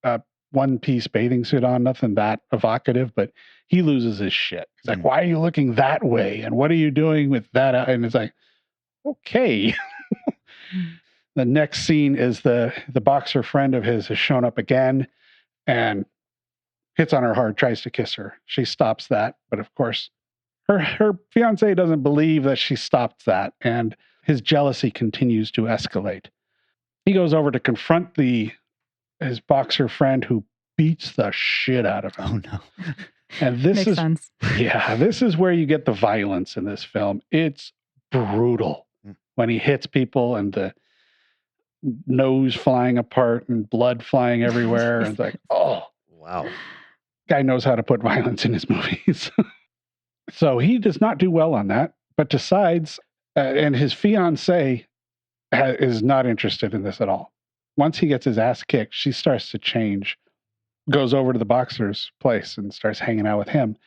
S5: a one-piece bathing suit on, nothing that evocative, but he loses his shit. He's like, why are you looking that way? And what are you doing with that? And it's like, okay. The next scene is the boxer friend of his has shown up again and hits on her hard, tries to kiss her. She stops that, but of course, her fiance doesn't believe that she stopped that, and his jealousy continues to escalate. He goes over to confront his boxer friend, who beats the shit out of him.
S4: Oh no.
S5: And this
S6: Makes sense.
S5: Yeah, this is where you get the violence in this film. It's brutal when he hits people and the nose flying apart and blood flying everywhere. And it's like, oh,
S4: wow.
S5: Guy knows how to put violence in his movies. So he does not do well on that, but decides, and his fiance is not interested in this at all. Once he gets his ass kicked, she starts to change, goes over to the boxer's place and starts hanging out with him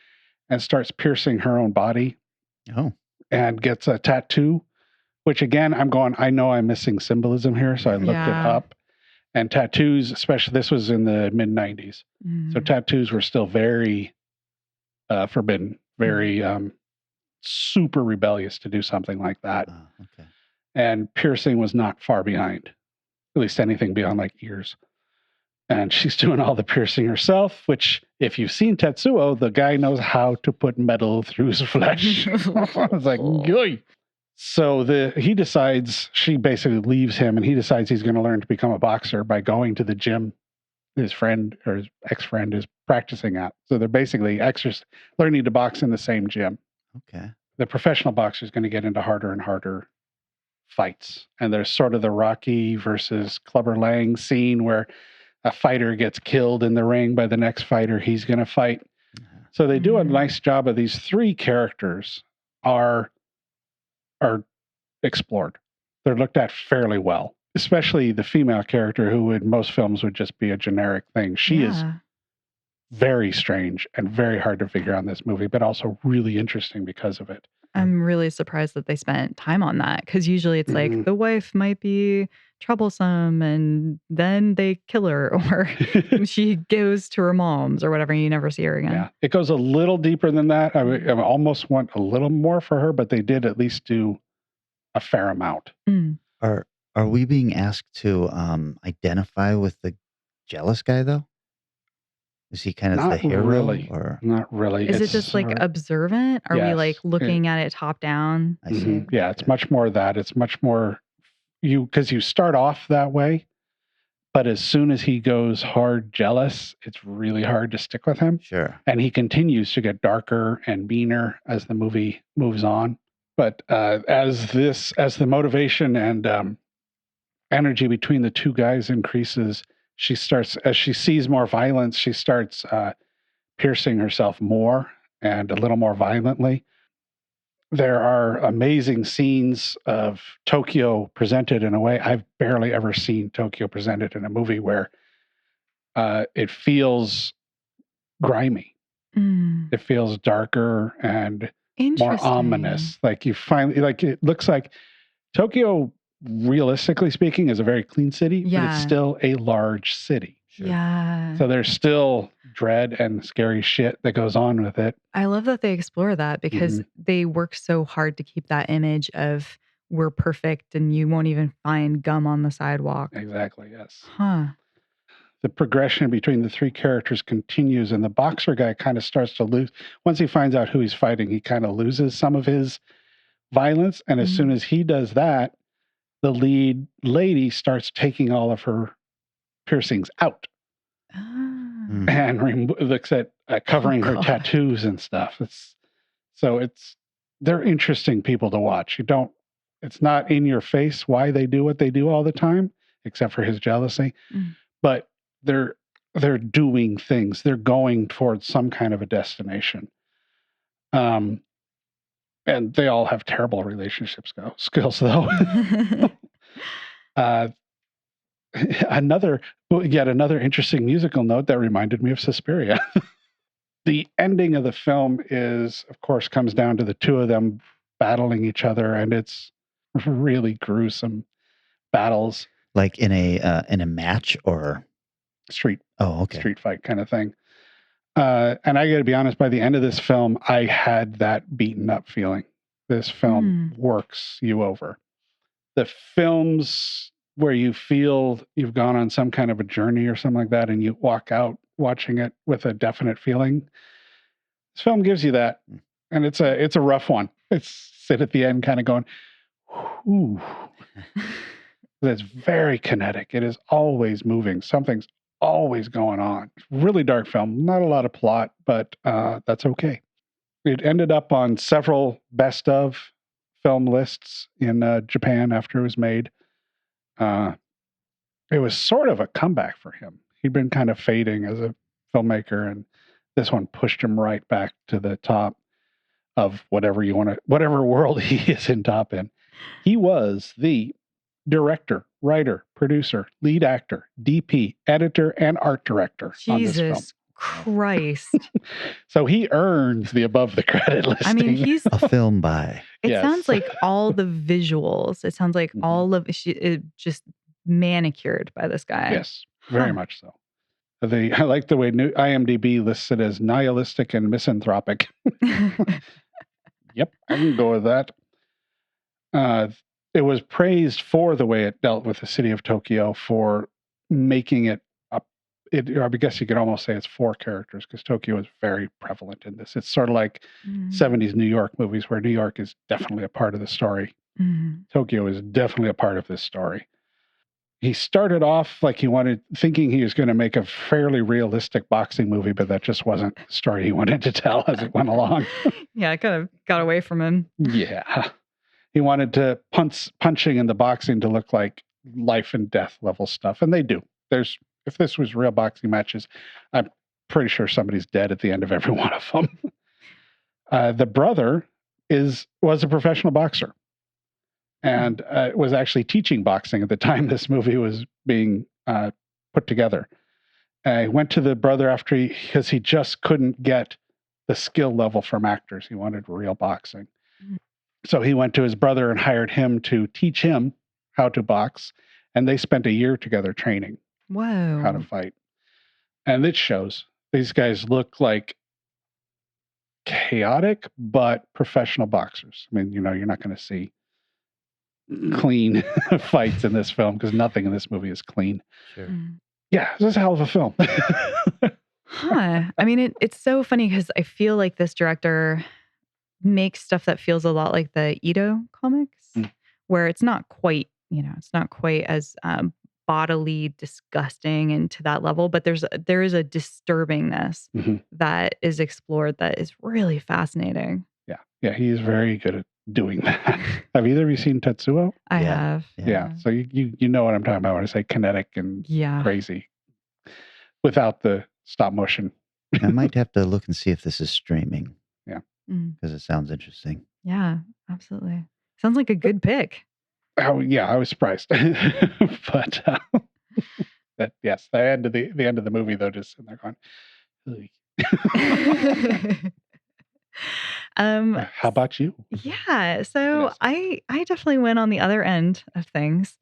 S5: and starts piercing her own body.
S4: Oh.
S5: And gets a tattoo, which again, I know I'm missing symbolism here. So I looked it up. And tattoos, especially, this was in the mid-90s. So tattoos were still very forbidden, very super rebellious to do something like that.
S4: Okay.
S5: And piercing was not far behind, at least anything beyond like ears. And she's doing all the piercing herself, which, if you've seen Tetsuo, the guy knows how to put metal through his flesh. I was like, Yoy. So he decides, she basically leaves him, and he decides he's going to learn to become a boxer by going to the gym his friend or his ex-friend is practicing at. So they're basically learning to box in the same gym.
S4: Okay.
S5: The professional boxer is going to get into harder and harder fights. And there's sort of the Rocky versus Clubber Lang scene where a fighter gets killed in the ring by the next fighter he's going to fight. So they do a nice job of these three characters are explored. They're looked at fairly well, especially the female character who in most films would just be a generic thing. She is very strange and very hard to figure out in this movie, but also really interesting because of it.
S6: I'm really surprised that they spent time on that, because usually it's like the wife might be troublesome and then they kill her, or she goes to her mom's or whatever, and you never see her again.
S5: Yeah, it goes a little deeper than that. I almost want a little more for her, but they did at least do a fair amount.
S4: Are we being asked to identify with the jealous guy though? Is he kind of the hero?
S5: Really.
S4: Or
S5: not really?
S6: Is it just like observant? Are we like looking at it top down?
S4: I see.
S5: Yeah, it's much more that. It's much more because you start off that way, but as soon as he goes hard jealous, it's really hard to stick with him.
S4: Sure.
S5: And he continues to get darker and meaner as the movie moves on. But as the motivation and energy between the two guys increases, as she sees more violence, she starts piercing herself more and a little more violently. There are amazing scenes of Tokyo presented in a way I've barely ever seen Tokyo presented in a movie, where it feels grimy. It feels darker and more ominous. Like you finally, like it looks like Tokyo, realistically speaking, is a very clean city, but it's still a large city.
S4: Sure.
S6: Yeah.
S5: So there's still dread and scary shit that goes on with it.
S6: I love that they explore that, because they work so hard to keep that image of we're perfect and you won't even find gum on the sidewalk.
S5: Exactly, yes.
S6: Huh.
S5: The progression between the three characters continues, and the boxer guy kind of starts to lose. Once he finds out who he's fighting, he kind of loses some of his violence. And as soon as he does that, the lead lady starts taking all of her piercings out and looks at covering her tattoos and stuff. They're interesting people to watch. It's not in your face why they do what they do all the time, except for his jealousy, but they're doing things. They're going towards some kind of a destination. And they all have terrible relationship skills, though. Yet another interesting musical note that reminded me of Suspiria. The ending of the film comes down to the two of them battling each other, and it's really gruesome battles.
S4: Like in a match or
S5: street fight kind of thing. And I got to be honest, by the end of this film, I had that beaten up feeling. This film works you over. The films where you feel you've gone on some kind of a journey or something like that, and you walk out watching it with a definite feeling, this film gives you that. And it's a rough one. It's sit at the end kind of going, whew. It's very kinetic. It is always moving. Something's always going on. Really dark film. Not a lot of plot, but that's okay. It ended up on several best of film lists in Japan after it was made. It was sort of a comeback for him. He'd been kind of fading as a filmmaker, and this one pushed him right back to the top of whatever world he is in top in. He was the director, writer, producer, lead actor, DP, editor, and art director on this film.
S6: Jesus Christ.
S5: So he earns the above the credit listing.
S6: I mean, he's
S4: a film by.
S6: It sounds like all the visuals. It sounds like all of it just manicured by this guy.
S5: Yes, very much so. I like the way IMDb lists it as nihilistic and misanthropic. Yep, I can go with that. It was praised for the way it dealt with the city of Tokyo, for making it up. I guess you could almost say it's 4 characters, because Tokyo is very prevalent in this. It's sort of like 70s New York movies, where New York is definitely a part of the story. Tokyo is definitely a part of this story. He started off like thinking he was going to make a fairly realistic boxing movie, but that just wasn't the story he wanted to tell as it went along.
S6: Yeah, it kind of got away from him.
S5: Yeah. He wanted to punching and the boxing to look like life and death level stuff. And they do. If this was real boxing matches, I'm pretty sure somebody's dead at the end of every one of them. The brother was a professional boxer, and was actually teaching boxing at the time this movie was being put together. I went to the brother because he just couldn't get the skill level from actors. He wanted real boxing. So he went to his brother and hired him to teach him how to box. And they spent a year together training how to fight. And it shows. These guys look like chaotic, but professional boxers. I mean, you're not going to see clean fights in this film, because nothing in this movie is clean.
S4: Sure.
S5: Yeah, this is a hell of a film.
S6: I mean, it's so funny, because I feel like this director makes stuff that feels a lot like the Ito comics, where it's not quite, it's not quite as bodily disgusting and to that level, but there is a disturbingness that is explored that is really fascinating.
S5: Yeah, he is very good at doing that. Have either of you seen Tetsuo?
S6: I have.
S5: Yeah. So you know what I'm talking about when I say kinetic and crazy, without the stop motion.
S4: I might have to look and see if this is streaming.
S5: Yeah.
S4: Because it sounds interesting.
S6: Yeah, absolutely. Sounds like a good pick.
S5: Oh yeah, I was surprised. But yes, the end of the movie though, just sitting there going, how about you?
S6: Yeah, so I definitely went on the other end of things.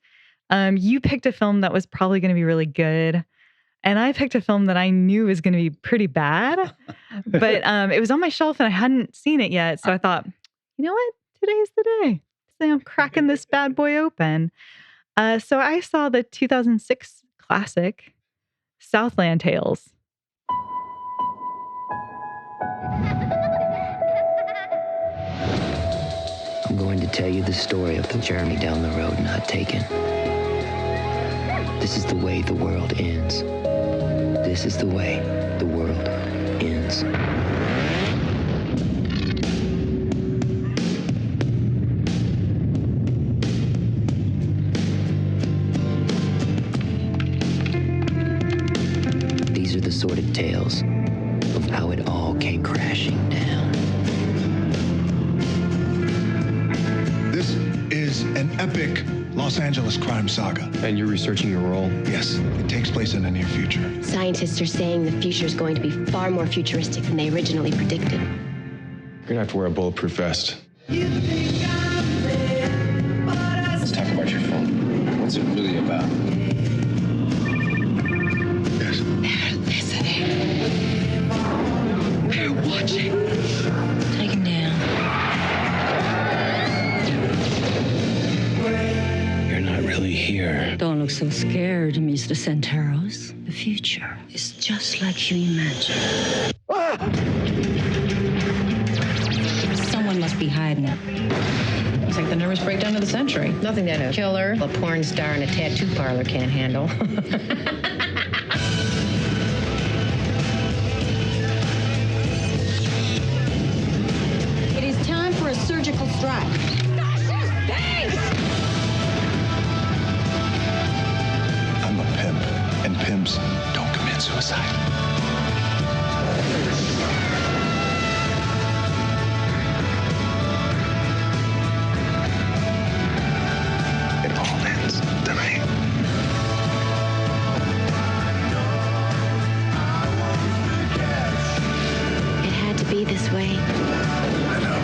S6: You picked a film that was probably going to be really good, and I picked a film that I knew was going to be pretty bad, but it was on my shelf and I hadn't seen it yet. So I thought, you know what? Today's the day. So I'm cracking this bad boy open. So I saw the 2006 classic, Southland Tales.
S11: I'm going to tell you the story of the journey down the road not taken. This is the way the world ends. This is the way the world ends. These are the sordid tales of how it all came crashing down.
S12: This is an epic Los Angeles crime saga.
S13: And you're researching your role?
S12: Yes, it takes place in the near future.
S14: Scientists are saying the future is going to be far more futuristic than they originally predicted.
S13: You're gonna have to wear a bulletproof vest.
S1: Let's talk about your film. What's it really about?
S12: Yes.
S14: They're listening. They're watching. Take him down.
S13: You're not really here.
S10: Don't look so scared, Mr. Centauros. The future is just like you imagine. Someone must be hiding it.
S15: It's like the nervous breakdown of the century.
S16: Nothing that a killer, a porn star, and a tattoo parlor can't handle.
S17: It is time for a surgical strike.
S12: I'm a pimp, and pimps don't commit suicide. It all ends tonight.
S14: It had to be this way.
S12: I know.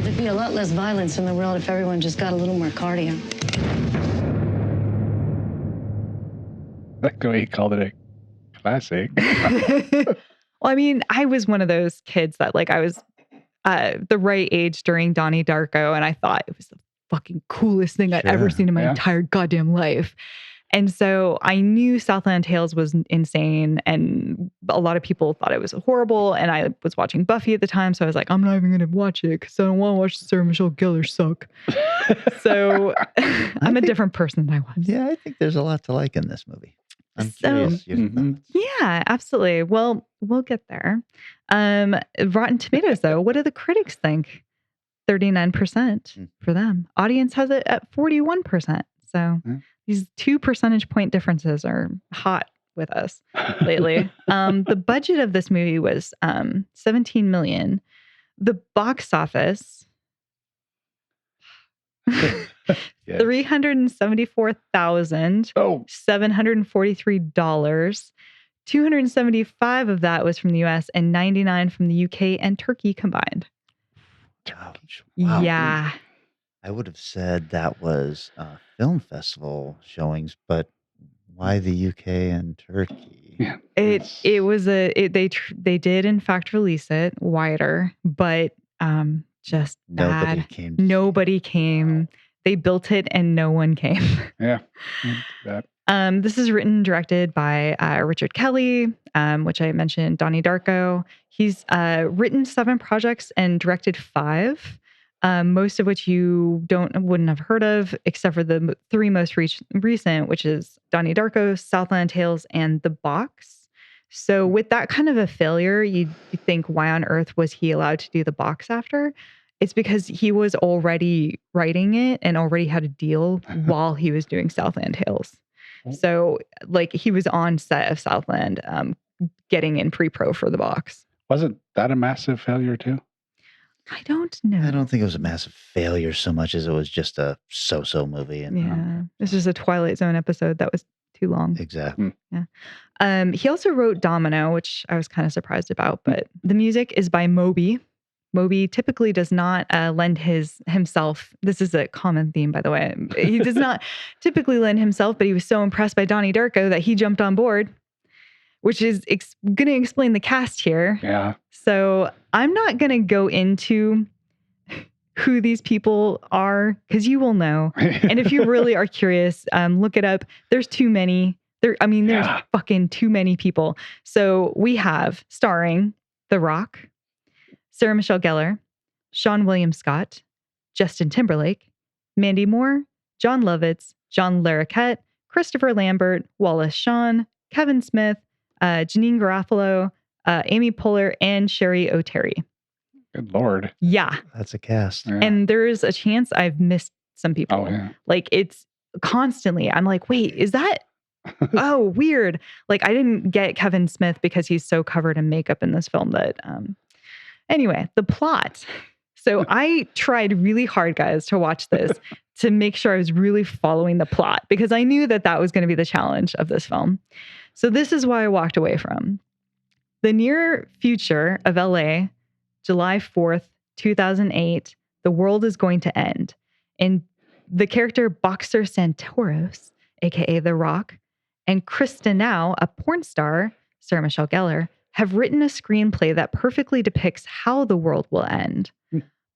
S10: There's a
S17: a lot less violence in the world if everyone just got a little more cardio.
S5: Like the way he called it a classic.
S6: Well, I mean, I was one of those kids that like I was the right age during Donnie Darko, and I thought it was the fucking coolest thing I'd ever seen in my entire goddamn life. And so I knew Southland Tales was insane, and a lot of people thought it was horrible. And I was watching Buffy at the time, so I was like, I'm not even going to watch it because I don't want to watch Sarah Michelle Gellar suck. So I'm a different person than I was.
S4: Yeah, I think there's a lot to like in this movie. I'm curious your thoughts.
S6: Yeah, absolutely. Well, we'll get there. Rotten Tomatoes, though, what do the critics think? 39% for them. Audience has it at 41%. So these 2 percentage point differences are hot with us lately. The budget of this movie was $17 million. The box office, $374,743. 275 of that was from the US and 99 from the UK and Turkey combined.
S4: Ouch. Wow.
S6: Yeah.
S4: I would have said that was film festival showings, but why the UK and Turkey?
S5: Yeah.
S6: It was they did in fact release it wider, but just
S4: Nobody
S6: bad.
S4: came.
S6: Nobody came. Wow. They built it and no one came.
S5: Yeah.
S6: This is written and directed by Richard Kelly, which I mentioned, Donnie Darko. He's written 7 projects and directed 5, most of which you wouldn't have heard of, except for the 3 most recent, which is Donnie Darko, Southland Tales, and The Box. So with that kind of a failure, you think, why on earth was he allowed to do The Box after? It's because he was already writing it and already had a deal while he was doing Southland Tales. So, like, he was on set of Southland, getting in pre-pro for The Box.
S5: Wasn't that a massive failure too?
S6: I don't know.
S4: I don't think it was a massive failure so much as it was just a so-so movie. And,
S6: This is a Twilight Zone episode that was too long.
S4: Exactly.
S6: Yeah. He also wrote Domino, which I was kind of surprised about, but the music is by Moby. Moby typically does not lend himself. This is a common theme, by the way. He does not typically lend himself, but he was so impressed by Donnie Darko that he jumped on board, which is going to explain the cast here.
S5: Yeah.
S6: So I'm not going to go into who these people are because you will know. And if you really are curious, look it up. There's too many. There's fucking too many people. So we have starring The Rock, Sarah Michelle Gellar, Sean William Scott, Justin Timberlake, Mandy Moore, John Lovitz, John Larroquette, Christopher Lambert, Wallace Shawn, Kevin Smith, Janine Garofalo, Amy Poehler, and Sherry O'Terry.
S5: Good Lord.
S6: Yeah.
S4: That's a cast.
S5: Yeah.
S6: And there's a chance I've missed some people.
S5: Oh, yeah.
S6: Like, it's constantly, I'm like, wait, is that? Oh, weird. Like, I didn't get Kevin Smith because he's so covered in makeup in this film that... Anyway, the plot. So I tried really hard, guys, to watch this to make sure I was really following the plot because I knew that was going to be the challenge of this film. So this is why I walked away from. The near future of LA, July 4th, 2008, the world is going to end. And the character Boxer Santoros, aka The Rock, and Krista Now, a porn star, Sarah Michelle Gellar, have written a screenplay that perfectly depicts how the world will end.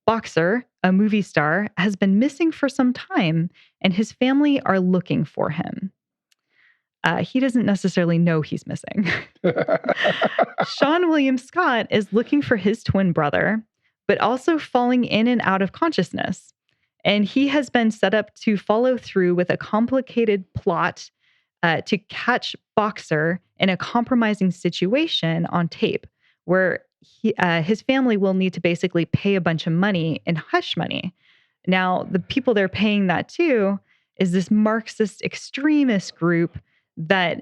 S6: Boxer, a movie star, has been missing for some time, and his family are looking for him. He doesn't necessarily know he's missing. Sean William Scott is looking for his twin brother, but also falling in and out of consciousness. And he has been set up to follow through with a complicated plot to catch Boxer in a compromising situation on tape, where his family will need to basically pay a bunch of money in hush money. Now, the people they're paying that to is this Marxist extremist group that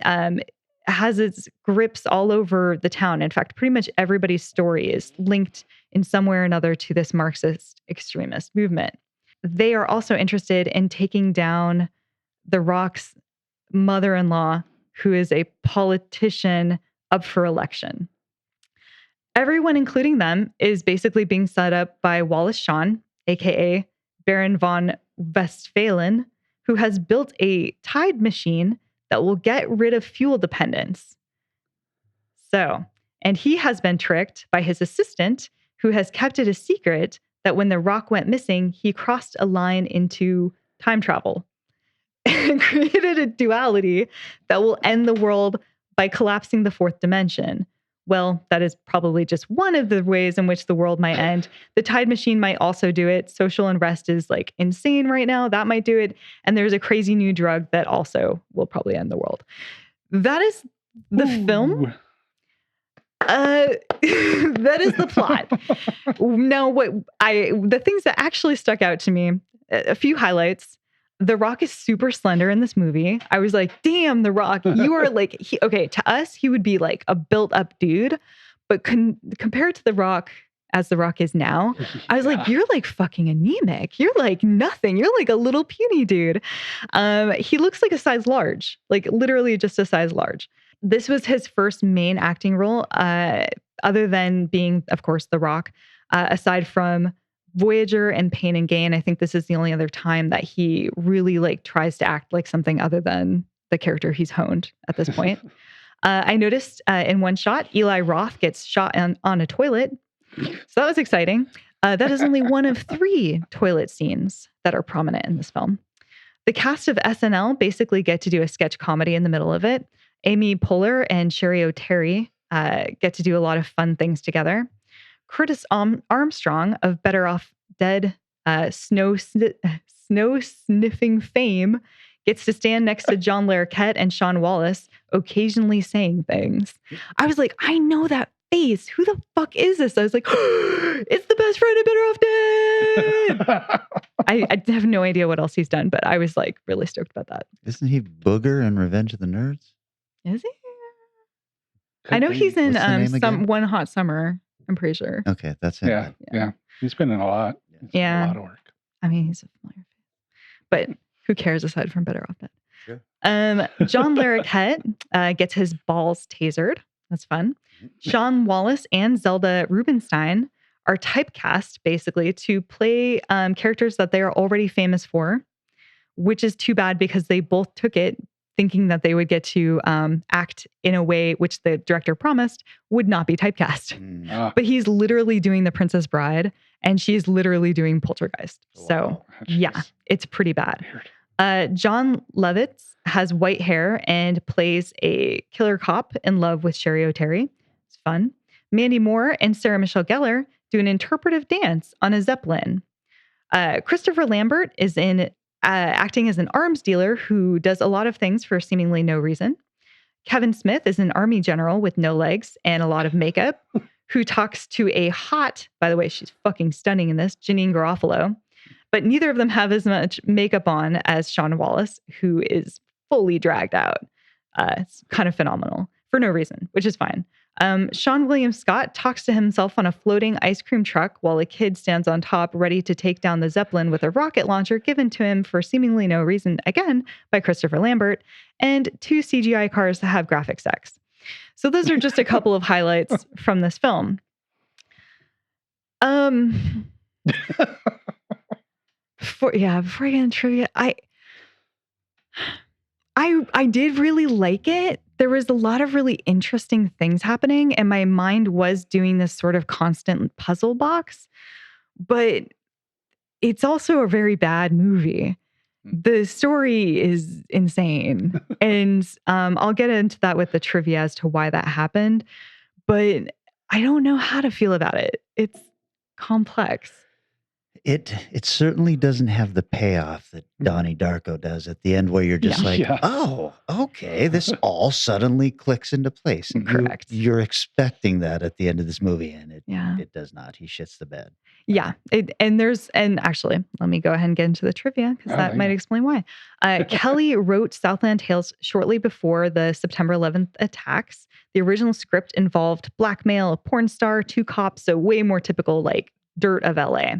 S6: has its grips all over the town. In fact, pretty much everybody's story is linked in some way or another to this Marxist extremist movement. They are also interested in taking down The Rock's mother-in-law, who is a politician up for election. Everyone, including them, is basically being set up by Wallace Shawn, aka Baron von Westphalen, who has built a tide machine that will get rid of fuel dependence. So, and he has been tricked by his assistant, who has kept it a secret that when the rock went missing, he crossed a line into time travel and created a duality that will end the world by collapsing the fourth dimension. Well, that is probably just one of the ways in which the world might end. The tide machine might also do it. Social unrest is like insane right now. That might do it. And there's a crazy new drug that also will probably end the world. That is the film. That is the plot. Now, the things that actually stuck out to me, a few highlights. The Rock is super slender in this movie. I was like, damn, The Rock, you are like, to us, he would be like a built up dude. But compared to The Rock as The Rock is now, I was like, you're like fucking anemic. You're like nothing. You're like a little puny dude. He looks like a size large, like literally just a size large. This was his first main acting role, other than being, of course, The Rock, aside from Voyager and Pain and Gain. I think this is the only other time that he really like tries to act like something other than the character he's honed at this point. I noticed in one shot, Eli Roth gets shot on a toilet. So that was exciting. That is only one of 3 toilet scenes that are prominent in this film. The cast of SNL basically get to do a sketch comedy in the middle of it. Amy Poehler and Sherry O'Terry get to do a lot of fun things together. Curtis Armstrong of Better Off Dead snow sniffing fame gets to stand next to John Larroquette and Sean Wallace, occasionally saying things. I was like, I know that face. Who the fuck is this? I was like, it's the best friend of Better Off Dead. I have no idea what else he's done, but I was like really stoked about that.
S4: Isn't he Booger in Revenge of the Nerds?
S6: Is he? I know he's in One Hot Summer. I'm pretty sure.
S4: Okay, that's it.
S5: Yeah. He's been in a lot.
S6: Yeah.
S5: A lot of work.
S6: I mean, he's a familiar face. But who cares aside from Better Off Dead?
S4: Sure.
S6: John Larroquette gets his balls tasered. That's fun. Sean Wallace and Zelda Rubinstein are typecast basically to play characters that they are already famous for, which is too bad because they both took it thinking that they would get to act in a way which the director promised would not be typecast. But he's literally doing The Princess Bride and she's literally doing Poltergeist.
S5: Wow.
S6: So yeah, it's pretty bad. John Lovitz has white hair and plays a killer cop in love with Sherry O'Terry. It's fun. Mandy Moore and Sarah Michelle Gellar do an interpretive dance on a Zeppelin. Christopher Lambert is in acting as an arms dealer who does a lot of things for seemingly no reason. Kevin Smith is an army general with no legs and a lot of makeup who talks to a hot, by the way, she's fucking stunning in this, Janine Garofalo. But neither of them have as much makeup on as Sean Wallace, who is fully dragged out. It's kind of phenomenal for no reason, which is fine. Sean William Scott talks to himself on a floating ice cream truck while a kid stands on top ready to take down the Zeppelin with a rocket launcher given to him for seemingly no reason, again, by Christopher Lambert, and 2 CGI cars that have graphic sex. So those are just a couple of highlights from this film. Before I get into trivia, I did really like it. There was a lot of really interesting things happening, and my mind was doing this sort of constant puzzle box. But it's also a very bad movie. The story is insane, and I'll get into that with the trivia as to why that happened. But I don't know how to feel about it. It's complex.
S4: It certainly doesn't have the payoff that Donnie Darko does at the end, where you're just oh, okay, this all suddenly clicks into place. And
S6: Correct.
S4: You're expecting that at the end of this movie, and it does not. He shits the bed.
S6: Yeah. And actually, let me go ahead and get into the trivia because that might explain why. Kelly wrote Southland Tales shortly before the September 11th attacks. The original script involved blackmail, a porn star, 2 cops, so way more typical like dirt of LA.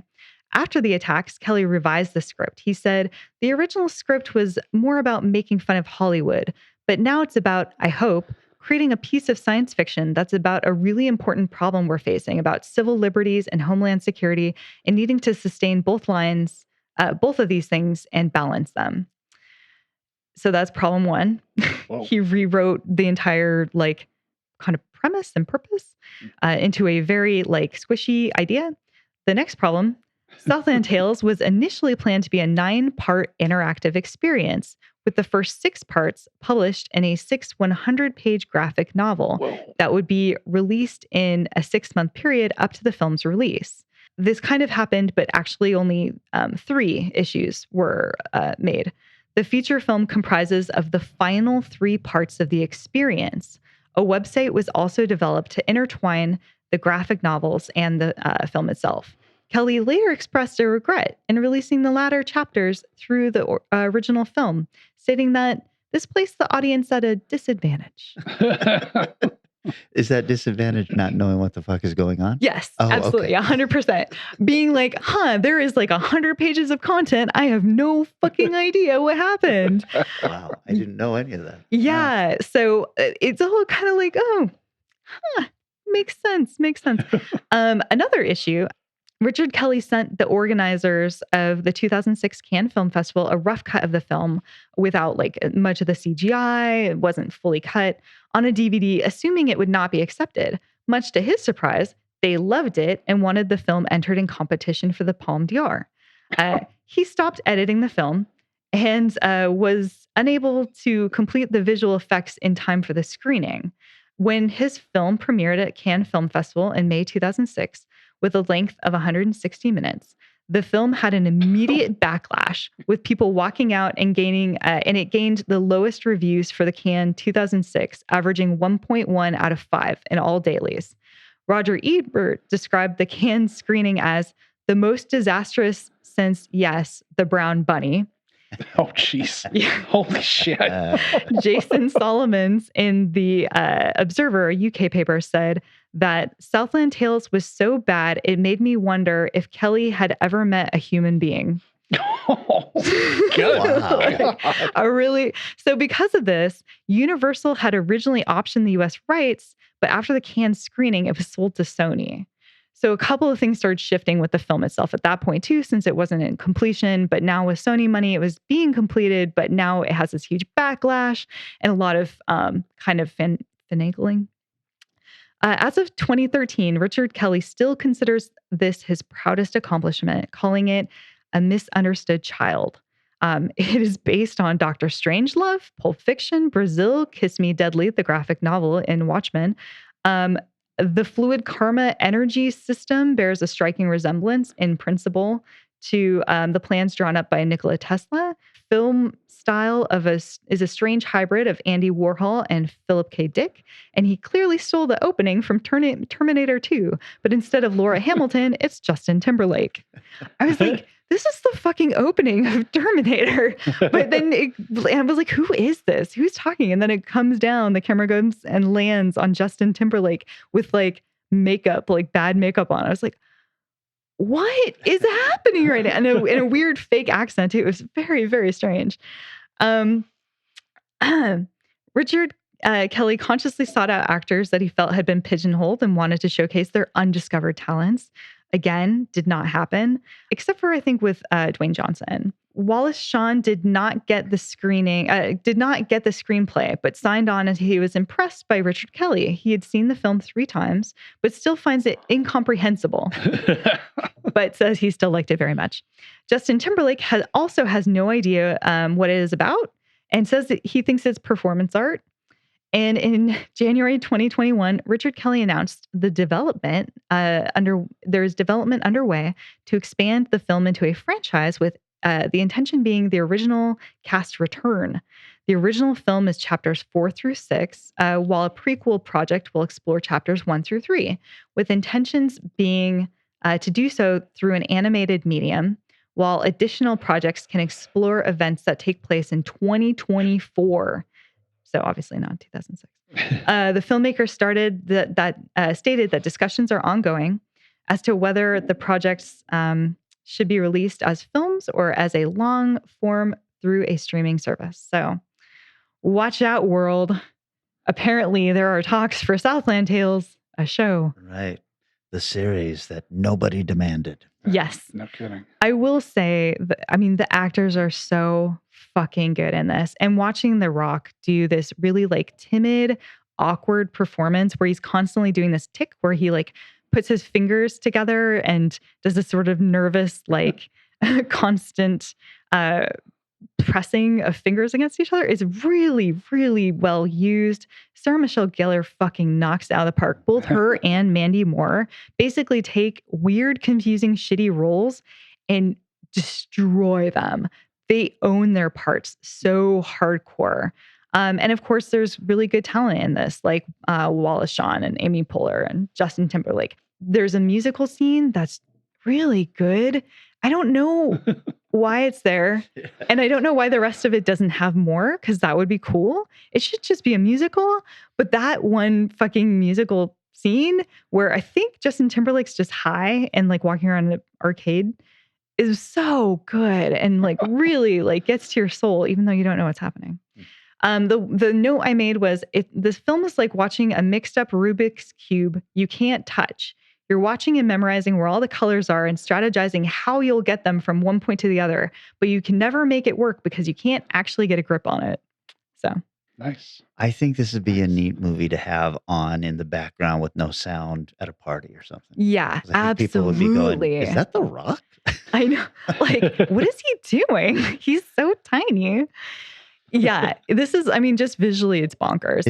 S6: After the attacks, Kelly revised the script. He said, the original script was more about making fun of Hollywood, but now it's about, I hope, creating a piece of science fiction that's about a really important problem we're facing about civil liberties and homeland security and needing to sustain both of these things and balance them. So that's problem one. He rewrote the entire kind of premise and purpose into a very squishy idea. The next problem, Southland Tales was initially planned to be a 9-part interactive experience, with the first 6 parts published in a 100-page graphic novel that would be released in a 6-month period up to the film's release. This kind of happened, but actually only 3 issues were made. The feature film comprises of the final 3 parts of the experience. A website was also developed to intertwine the graphic novels and the film itself. Kelly later expressed a regret in releasing the latter chapters through the original film, stating that this placed the audience at a disadvantage.
S4: Is that disadvantage not knowing what the fuck is going on?
S6: Yes,
S4: Oh,
S6: absolutely.
S4: okay.
S6: 100%. Being like, there is 100 pages of content. I have no fucking idea what happened.
S4: Wow, I didn't know any of that.
S6: Yeah. So it's all kind of makes sense. Another issue, Richard Kelly sent the organizers of the 2006 Cannes Film Festival a rough cut of the film without much of the CGI. It wasn't fully cut on a DVD, assuming it would not be accepted. Much to his surprise, they loved it and wanted the film entered in competition for the Palme d'Or. He stopped editing the film and was unable to complete the visual effects in time for the screening. When his film premiered at Cannes Film Festival in May 2006, with a length of 160 minutes, the film had an immediate backlash, with people walking out and and it gained the lowest reviews for the Cannes 2006, averaging 1.1 out of 5 in all dailies. Roger Ebert described the Cannes screening as the most disastrous since, yes, The Brown Bunny.
S5: Oh, jeez. Yeah. Holy shit.
S6: Jason Solomons in the Observer, a UK paper, said that Southland Tales was so bad, it made me wonder if Kelly had ever met a human being.
S5: Good.
S6: Wow. So because of this, Universal had originally optioned the US rights, but after the Cannes screening, it was sold to Sony. So a couple of things started shifting with the film itself at that point too, since it wasn't in completion. But now with Sony money, it was being completed, but now it has this huge backlash and a lot of kind of finagling. As of 2013, Richard Kelly still considers this his proudest accomplishment, calling it a misunderstood child. It is based on Dr. Strangelove, Pulp Fiction, Brazil, Kiss Me Deadly, the graphic novel in Watchmen. The fluid karma energy system bears a striking resemblance in principle to the plans drawn up by Nikola Tesla. Film style is a strange hybrid of Andy Warhol and Philip K. Dick, and he clearly stole the opening from Terminator 2, but instead of Laura Hamilton, it's Justin Timberlake. I was like, this is the fucking opening of Terminator. But then I was like, who is this? Who's talking? And then it comes down, the camera goes and lands on Justin Timberlake with makeup, bad makeup on. I was like, what is happening right now? And in a weird fake accent too. It was very, very strange. Richard Kelly consciously sought out actors that he felt had been pigeonholed and wanted to showcase their undiscovered talents. Again, did not happen, except for I think with Dwayne Johnson. Wallace Shawn did not get the screenplay, but signed on as he was impressed by Richard Kelly. He had seen the film 3 times, but still finds it incomprehensible, but says he still liked it very much. Justin Timberlake also has no idea what it is about and says that he thinks it's performance art. And in January 2021, Richard Kelly announced the development there's development underway to expand the film into a franchise with the intention being the original cast return. The original film is chapters 4 through 6, while a prequel project will explore chapters 1 through 3, with intentions being to do so through an animated medium, while additional projects can explore events that take place in 2024. So obviously not 2006. The filmmaker stated that discussions are ongoing as to whether the projects should be released as films or as a long form through a streaming service. So watch out, world. apparently there are talks for Southland Tales, a show.
S4: Right. The series that nobody demanded.
S6: Yes.
S5: No kidding.
S6: I will say, the actors are so fucking good in this. And watching The Rock do this really like timid, awkward performance where he's constantly doing this tick where he like puts his fingers together and does this sort of nervous, like constant pressing of fingers against each other is really, really well used. Sarah Michelle Gellar fucking knocks it out of the park. Both her and Mandy Moore basically take weird, confusing, shitty roles and destroy them. They own their parts so hardcore. And of course, there's really good talent in this, like Wallace Shawn and Amy Poehler and Justin Timberlake. There's a musical scene that's really good. I don't know why it's there. And I don't know why the rest of it doesn't have more, because that would be cool. It should just be a musical. But that one fucking musical scene where I think Justin Timberlake's just high and like walking around an arcade is so good and like really like gets to your soul, even though you don't know what's happening. The note I made was, this film is like watching a mixed up Rubik's Cube you can't touch. You're watching and memorizing where all the colors are and strategizing how you'll get them from one point to the other, but you can never make it work because you can't actually get a grip on it. So
S5: nice.
S4: I think this would be a neat movie to have on in the background with no sound at a party or something.
S6: Yeah, absolutely.
S4: People would be going, is that The Rock?
S6: I know. Like, what is he doing? He's so tiny. Yeah, this is, just visually, it's bonkers.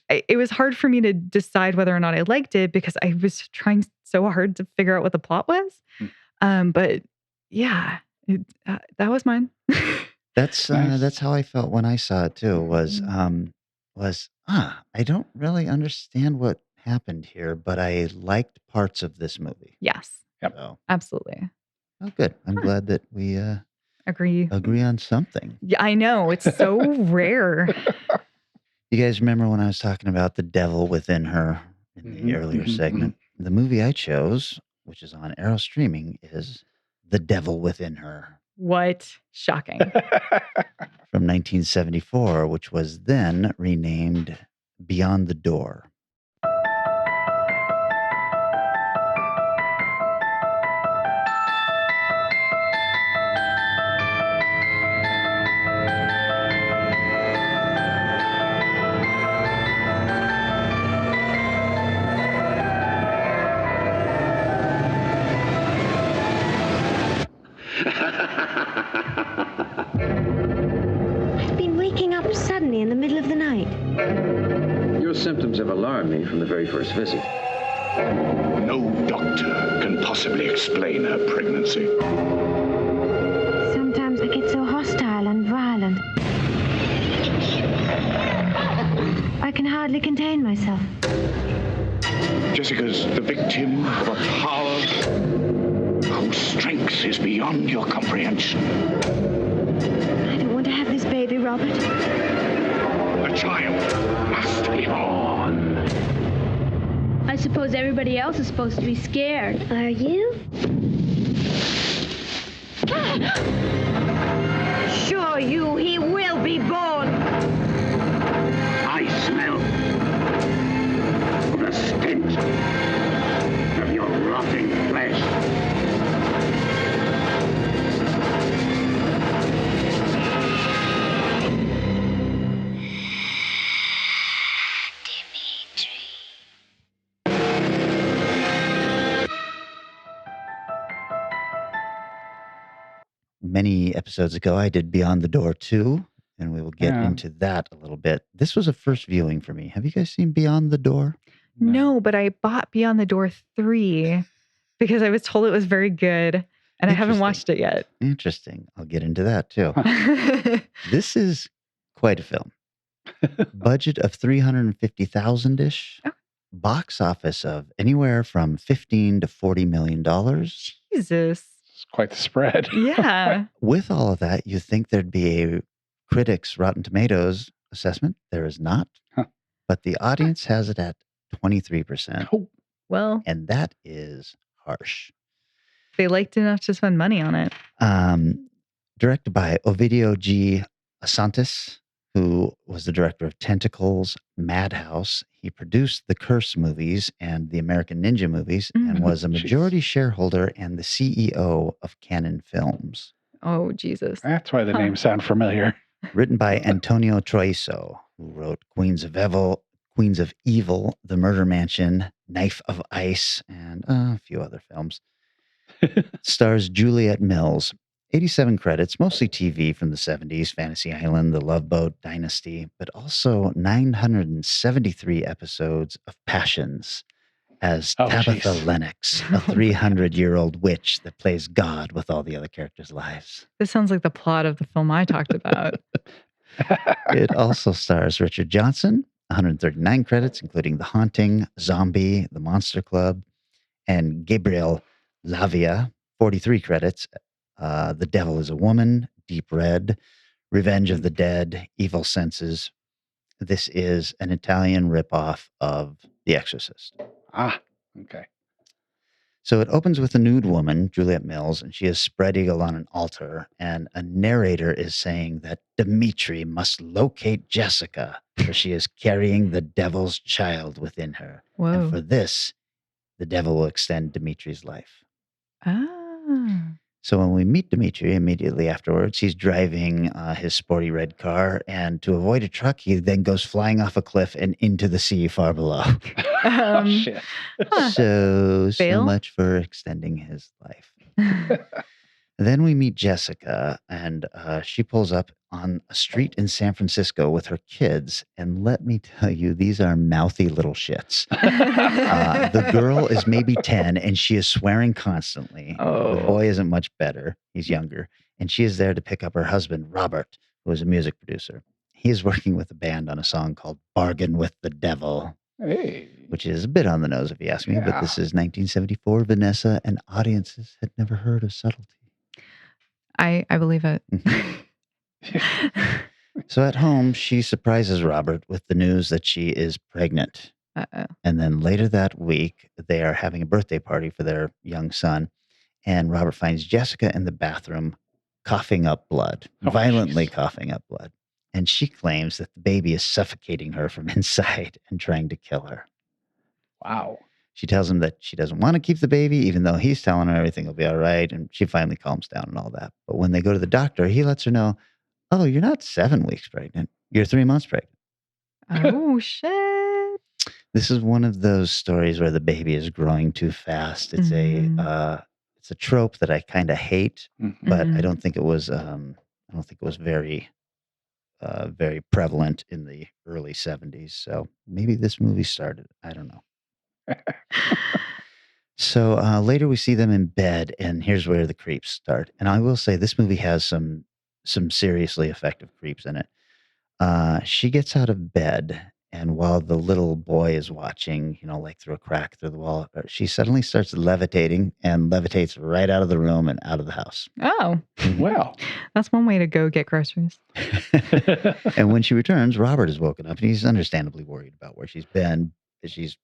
S6: It was hard for me to decide whether or not I liked it because I was trying so hard to figure out what the plot was. But yeah, that was mine.
S4: That's how I felt when I saw it too. I don't really understand what happened here, but I liked parts of this movie.
S6: Yes.
S5: Yep.
S4: So,
S6: absolutely.
S4: Oh, good. I'm glad that we
S6: agree
S4: on something.
S6: Yeah, I know. It's so rare.
S4: You guys remember when I was talking about the devil within her in the earlier segment? The movie I chose, which is on Arrow Streaming, is The Devil Within Her.
S6: What? Shocking.
S4: From 1974, which was then renamed Beyond the Door.
S18: I've been waking up suddenly in the middle of the night.
S19: Your symptoms have alarmed me from the very first visit.
S3: No doctor can possibly explain her pregnancy.
S18: Sometimes I get so hostile and violent. I can hardly contain myself.
S3: Jessica's the victim of a power whose strength is beyond your comprehension.
S18: I don't want to have this baby, Robert.
S3: A child must be born.
S17: I suppose everybody else is supposed to be scared.
S18: Are you? Sure you, he will be born.
S7: I smell the stench of your rotting flesh.
S4: Many episodes ago, I did Beyond the Door 2, and we will get into that a little bit. This was a first viewing for me. Have you guys seen Beyond the Door?
S6: No, but I bought Beyond the Door 3 because I was told it was very good, and I haven't watched it yet.
S4: Interesting. I'll get into that too. This is quite a film. Budget of $350,000-ish. Box office of anywhere from $15 to $40 million.
S6: Jesus.
S5: It's quite the spread.
S6: Yeah.
S4: With all of that, you think there'd be a critics' Rotten Tomatoes assessment. There is not. But the audience has it at 23%.
S6: Well.
S4: And that is harsh.
S6: They liked enough to spend money on it.
S4: Directed by Ovidio G. Asantis. who was the director of Tentacles, Madhouse. He produced the Curse movies and the American Ninja movies and was a majority shareholder and the CEO of Canon Films.
S6: Oh, Jesus.
S5: That's why the names sound familiar.
S4: Written by Antonio Troiso, who wrote Queens of Evil, The Murder Mansion, Knife of Ice, and a few other films. Stars Juliet Mills. 87 credits, mostly TV from the 70s, Fantasy Island, The Love Boat, Dynasty, but also 973 episodes of Passions as Tabitha Lennox, a 300-year-old witch that plays God with all the other characters' lives.
S6: This sounds like the plot of the film I talked about.
S4: It also stars Richard Johnson, 139 credits, including The Haunting, Zombie, The Monster Club, and Gabriel Lavia, 43 credits. The Devil is a Woman, Deep Red, Revenge of the Dead, Evil Senses. This is an Italian ripoff of The Exorcist.
S5: Ah, okay.
S4: So it opens with a nude woman, Juliet Mills, and she is spread eagle on an altar, and a narrator is saying that Dimitri must locate Jessica, for she is carrying the devil's child within her.
S6: Whoa.
S4: And for this, the devil will extend Dimitri's life.
S6: Ah.
S4: So when we meet Dimitri immediately afterwards, he's driving his sporty red car, and to avoid a truck, he then goes flying off a cliff and into the sea far below.
S5: Shit.
S4: So
S6: Fail?
S4: much for extending his life. Then we meet Jessica, and she pulls up on a street in San Francisco with her kids. And let me tell you, these are mouthy little shits. The girl is maybe 10, and she is swearing constantly.
S6: Oh.
S4: The boy isn't much better. He's younger. And she is there to pick up her husband, Robert, who is a music producer. He is working with a band on a song called Bargain with the Devil.
S5: Hey.
S4: Which is a bit on the nose, if you ask me.
S5: Yeah.
S4: But this is 1974 Vanessa, and audiences had never heard of subtlety.
S6: I believe it.
S4: So at home, she surprises Robert with the news that she is pregnant.
S6: Uh-oh.
S4: And then later that week, they are having a birthday party for their young son. And Robert finds Jessica in the bathroom coughing up blood, violently coughing up blood. And she claims that the baby is suffocating her from inside and trying to kill her.
S5: Wow.
S4: She tells him that she doesn't want to keep the baby, even though he's telling her everything will be all right. And she finally calms down and all that. But when they go to the doctor, he lets her know, oh, you're not 7 weeks pregnant. You're 3 months pregnant.
S6: Oh, shit.
S4: This is one of those stories where the baby is growing too fast. It's it's a trope that I kind of hate, but I don't think it was very very prevalent in the early 70s. So maybe this movie started. I don't know. So later we see them in bed, and here's where the creeps start. And I will say this movie has some seriously effective creeps in it. She gets out of bed, and while the little boy is watching, like through a crack through the wall, she suddenly starts levitating and levitates right out of the room and out of the house.
S6: Oh.
S5: Well.
S6: That's one way to go get groceries.
S4: And when she returns, Robert is woken up, and he's understandably worried about where she's been. She's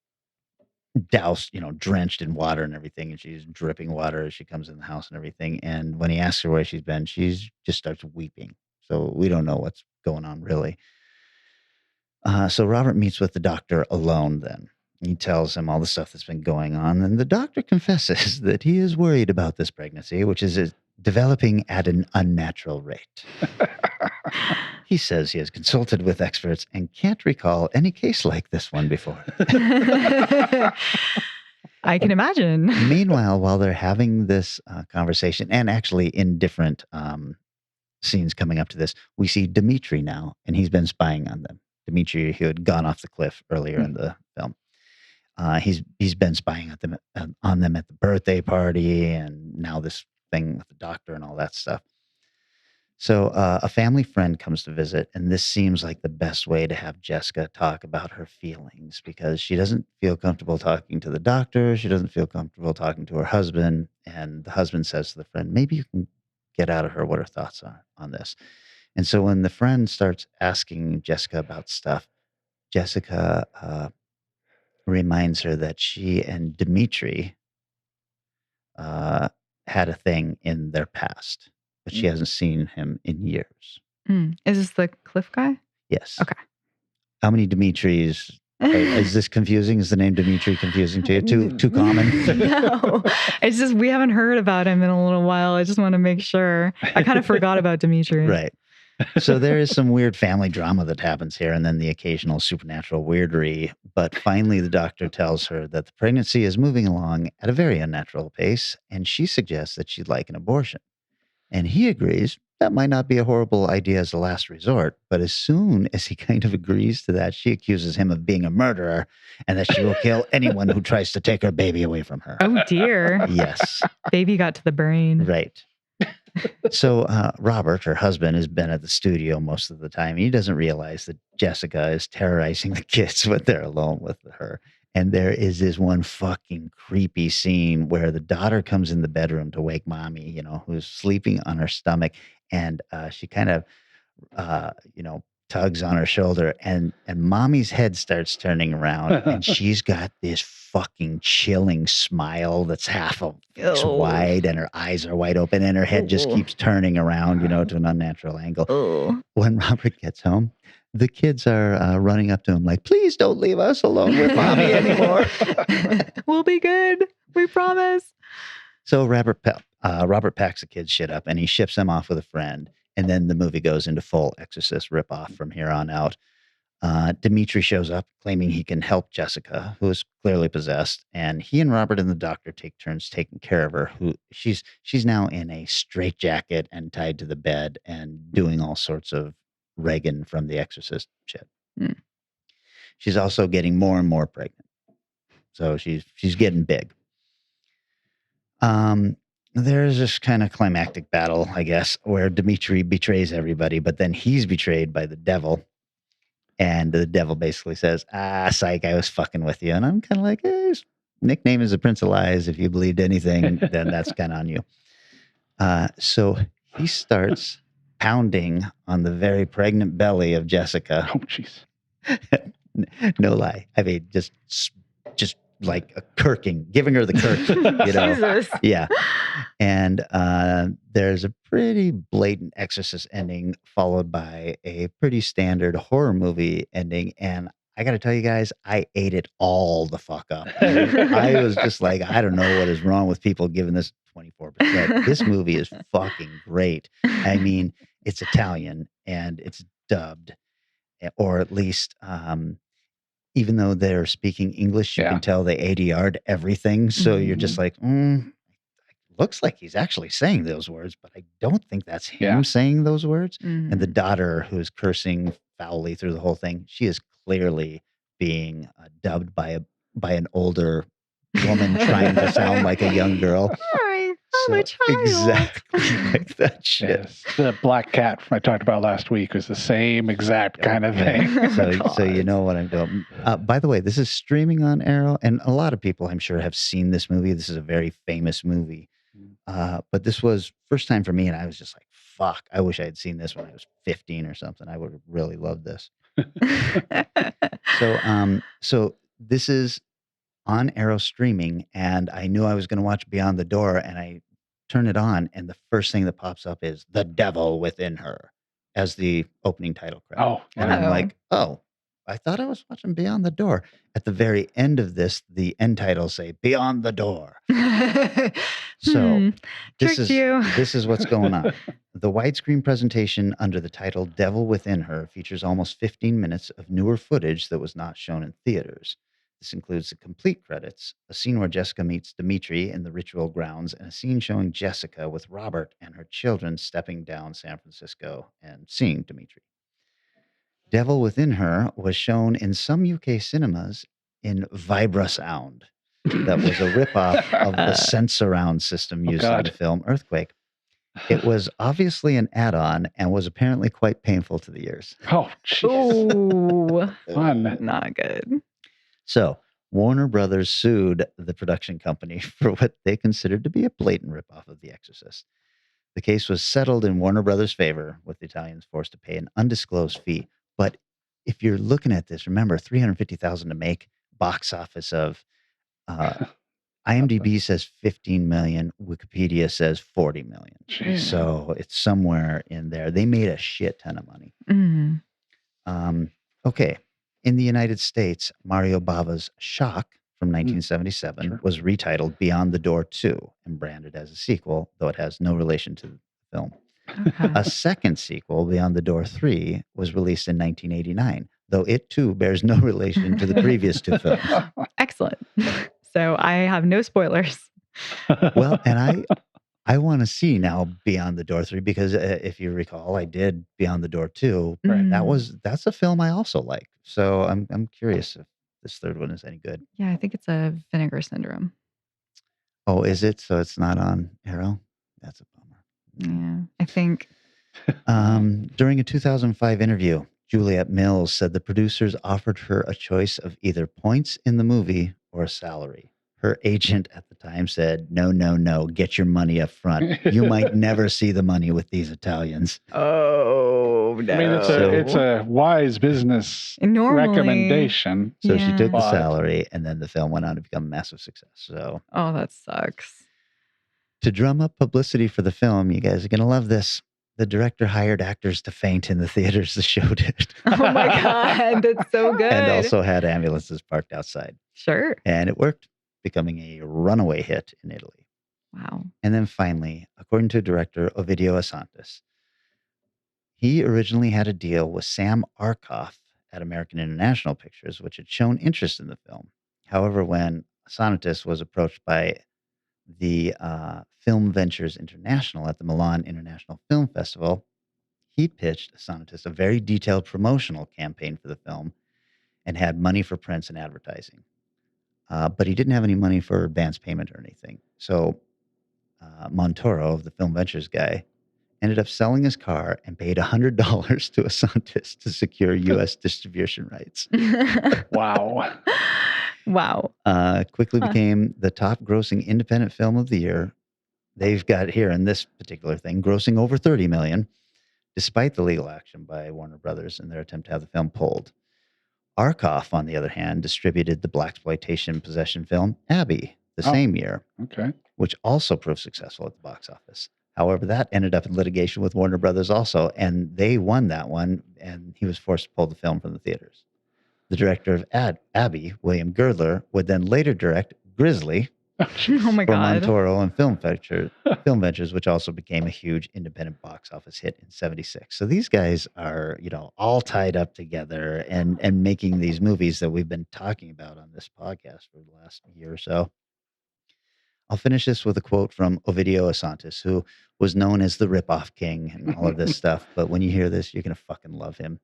S4: doused, drenched in water and everything, and she's dripping water as she comes in the house and everything. And when he asks her where she's been, she just starts weeping. So we don't know what's going on really. So Robert meets with the doctor alone then. He tells him all the stuff that's been going on, and the doctor confesses that he is worried about this pregnancy, which is developing at an unnatural rate. He says he has consulted with experts and can't recall any case like this one before.
S6: I can imagine.
S4: Meanwhile, while they're having this conversation, and actually in different scenes coming up to this, we see Dimitri now, and he's been spying on them. Dimitri, who had gone off the cliff earlier in the film. He's been spying on them at the birthday party, and now this thing with the doctor and all that stuff. So a family friend comes to visit, and this seems like the best way to have Jessica talk about her feelings, because she doesn't feel comfortable talking to the doctor. She doesn't feel comfortable talking to her husband. And the husband says to the friend, maybe you can get out of her what her thoughts are on this. And so when the friend starts asking Jessica about stuff, Jessica reminds her that she and Dimitri had a thing in their past, but she hasn't seen him in years.
S6: Is this the cliff guy?
S4: Yes.
S6: Okay.
S4: How many Dimitris? Is this confusing? Is the name Dimitri confusing to you? Too common?
S6: No. It's just we haven't heard about him in a little while. I just want to make sure. I kind of forgot about Dimitri.
S4: Right. So there is some weird family drama that happens here, and then the occasional supernatural weirdery. But finally, the doctor tells her that the pregnancy is moving along at a very unnatural pace, and she suggests that she'd like an abortion. And he agrees that might not be a horrible idea as a last resort. But as soon as he kind of agrees to that, she accuses him of being a murderer and that she will kill anyone who tries to take her baby away from her.
S6: Oh, dear.
S4: Yes.
S6: Baby got to the brain.
S4: Right. So Robert, her husband, has been at the studio most of the time. He doesn't realize that Jessica is terrorizing the kids when they're alone with her. And there is this one fucking creepy scene where the daughter comes in the bedroom to wake mommy, who's sleeping on her stomach. And she kind of, tugs on her shoulder, and mommy's head starts turning around, and she's got this fucking chilling smile that's half a face wide, and her eyes are wide open, and her head just keeps turning around, to an unnatural angle. When Robert gets home, the kids are running up to him like, "Please don't leave us alone with mommy anymore.
S6: We'll be good. We promise."
S4: So Robert packs the kids' shit up, and he ships them off with a friend. And then the movie goes into full Exorcist ripoff from here on out. Dimitri shows up claiming he can help Jessica, who is clearly possessed. And he and Robert and the doctor take turns taking care of her. She's now in a straitjacket and tied to the bed and doing all sorts of Reagan from The Exorcist shit.
S6: Mm.
S4: She's also getting more and more pregnant. So she's getting big. There's this kind of climactic battle, I guess, where Dimitri betrays everybody, but then he's betrayed by the devil. And the devil basically says, psych, I was fucking with you. And I'm kind of like, his nickname is the Prince of Lies. If you believed anything, then that's kind of on you. So he starts pounding on the very pregnant belly of Jessica.
S5: Oh, jeez.
S4: No lie. I mean, just like a kirking, giving her the kirk,
S6: Jesus.
S4: Yeah. And there's a pretty blatant Exorcist ending followed by a pretty standard horror movie ending. And I got to tell you guys, I ate it all the fuck up. I was just like, I don't know what is wrong with people giving this 24%. This movie is fucking great. I mean, it's Italian and it's dubbed, or at least, even though they're speaking English, you can tell they ADR'd everything. So you're just like, looks like he's actually saying those words, but I don't think that's him saying those words.
S6: Mm.
S4: And the daughter, who's cursing foully through the whole thing, she is clearly being dubbed by an older woman trying to sound like a young girl.
S6: I'm a child.
S4: Exactly like that shit.
S5: Yes. The black cat I talked about last week was the same exact kind of thing.
S4: So you know what I'm doing. By the way, this is streaming on Arrow, and a lot of people, I'm sure, have seen this movie. This is a very famous movie. But this was first time for me, and I was just like, fuck, I wish I had seen this when I was 15 or something. I would have really loved this. So this is on Arrow streaming, and I knew I was going to watch Beyond the Door, and I turn it on, and the first thing that pops up is "The Devil Within Her" as the opening title credit.
S5: Oh,
S4: and I'm like, oh, I thought I was watching Beyond the Door. At the very end of this, the end titles say "Beyond the Door." So this is what's going on. The widescreen presentation under the title "Devil Within Her" features almost 15 minutes of newer footage that was not shown in theaters. This includes the complete credits, a scene where Jessica meets Dimitri in the ritual grounds, and a scene showing Jessica with Robert and her children stepping down San Francisco and seeing Dimitri. Devil Within Her was shown in some UK cinemas in Vibra-Sound. That was a ripoff of the Sensurround system used in the film Earthquake. It was obviously an add-on and was apparently quite painful to the ears.
S5: Oh, jeez.
S6: Ooh,
S5: Fun.
S6: not good.
S4: So Warner Brothers sued the production company for what they considered to be a blatant ripoff of The Exorcist. The case was settled in Warner Brothers' favor, with the Italians forced to pay an undisclosed fee. But if you're looking at this, remember, $350,000 to make, box office of IMDb says 15 million, Wikipedia says 40 million.
S5: Jeez.
S4: So it's somewhere in there. They made a shit ton of money.
S6: Mm.
S4: Okay. In the United States, Mario Bava's Shock from 1977 was retitled Beyond the Door 2 and branded as a sequel, though it has no relation to the film. A second sequel, Beyond the Door 3, was released in 1989, though it too bears no relation to the previous two films.
S6: Excellent. So I have no spoilers.
S4: Well, and I want to see now Beyond the Door 3 because if you recall, I did Beyond the Door 2.
S6: Right.
S4: That's a film I also like. So I'm curious if this third one is any good.
S6: Yeah, I think it's a Vinegar Syndrome.
S4: Oh, is it? So it's not on Arrow? That's a bummer.
S6: Yeah, I think.
S4: During a 2005 interview, Juliette Mills said the producers offered her a choice of either points in the movie or a salary. Her agent at the time said, no, get your money up front. You might never see the money with these Italians.
S6: Oh, no.
S5: I mean, it's a wise business recommendation.
S4: So she took the salary, and then the film went on to become a massive success. So,
S6: oh, that sucks.
S4: To drum up publicity for the film, you guys are going to love this. The director hired actors to faint in the theaters the show did.
S6: Oh my God, that's so good.
S4: And also had ambulances parked outside.
S6: Sure.
S4: And it worked, becoming a runaway hit in Italy.
S6: Wow.
S4: And then finally, according to director Ovidio Asantis, he originally had a deal with Sam Arkoff at American International Pictures, which had shown interest in the film. However, when Asantis was approached by the Film Ventures International at the Milan International Film Festival, he pitched Asantis a very detailed promotional campaign for the film and had money for prints and advertising. But he didn't have any money for advance payment or anything. So Montoro, the Film Ventures guy, ended up selling his car and paid $100 to Asantis to secure U.S. distribution rights.
S5: Wow.
S6: Wow.
S4: Quickly became the top grossing independent film of the year. They've got here in this particular thing, grossing over $30 million, despite the legal action by Warner Brothers in their attempt to have the film pulled. Arkoff, on the other hand, distributed the blaxploitation possession film Abby the same year, which also proved successful at the box office. However, that ended up in litigation with Warner Brothers also, and they won that one, and he was forced to pull the film from the theaters. The director of Abby, William Girdler, would then later direct Grizzly
S6: Oh my
S4: for
S6: God.
S4: Montoro and Film Ventures, which also became a huge independent box office hit in '76. So these guys are, all tied up together and making these movies that we've been talking about on this podcast for the last year or so. I'll finish this with a quote from Ovidio Asantis, who was known as the ripoff king and all of this stuff. But when you hear this, you're going to fucking love him.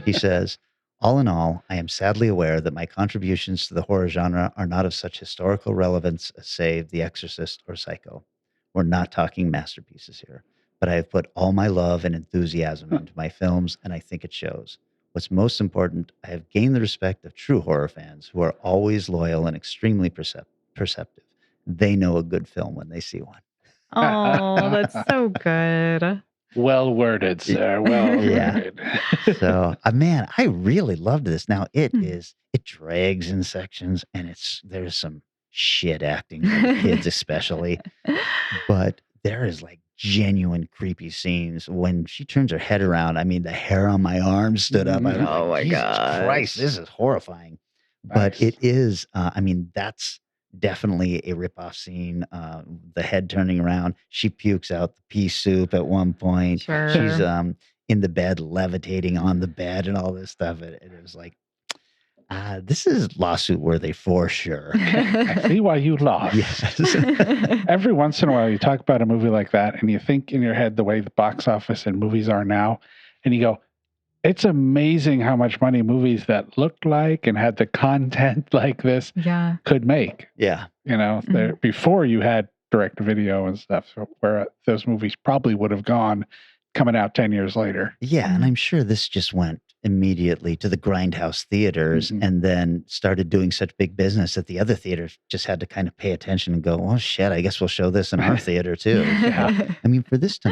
S4: He says, "All in all, I am sadly aware that my contributions to the horror genre are not of such historical relevance as, say, The Exorcist or Psycho. We're not talking masterpieces here, but I have put all my love and enthusiasm into my films, and I think it shows. What's most important, I have gained the respect of true horror fans who are always loyal and extremely perceptive. They know a good film when they see one."
S6: Oh, that's so good.
S5: Well worded, sir. Well worded.
S4: So, man, I really loved this. Now it drags in sections, and there's some shit acting for the kids, especially. But there is like genuine creepy scenes when she turns her head around. I mean, the hair on my arm stood up. I was
S6: Oh my
S4: like, Jesus
S6: gosh.
S4: Christ, this is horrifying. But it is. That's definitely a ripoff scene. The head turning around, she pukes out the pea soup at one point.
S6: Sure.
S4: She's in the bed, levitating on the bed, and all this stuff. It was like, this is lawsuit worthy for sure.
S5: I see why you lost.
S4: Yes.
S5: Every once in a while, you talk about a movie like that, and you think in your head the way the box office and movies are now, and you go, it's amazing how much money movies that looked like and had the content like this could make.
S4: Yeah.
S5: Before you had direct video and stuff, where those movies probably would have gone coming out 10 years later.
S4: Yeah, and I'm sure this just went immediately to the grindhouse theaters and then started doing such big business that the other theaters just had to kind of pay attention and go, oh shit, I guess we'll show this in our theater too. Yeah. I mean, for this to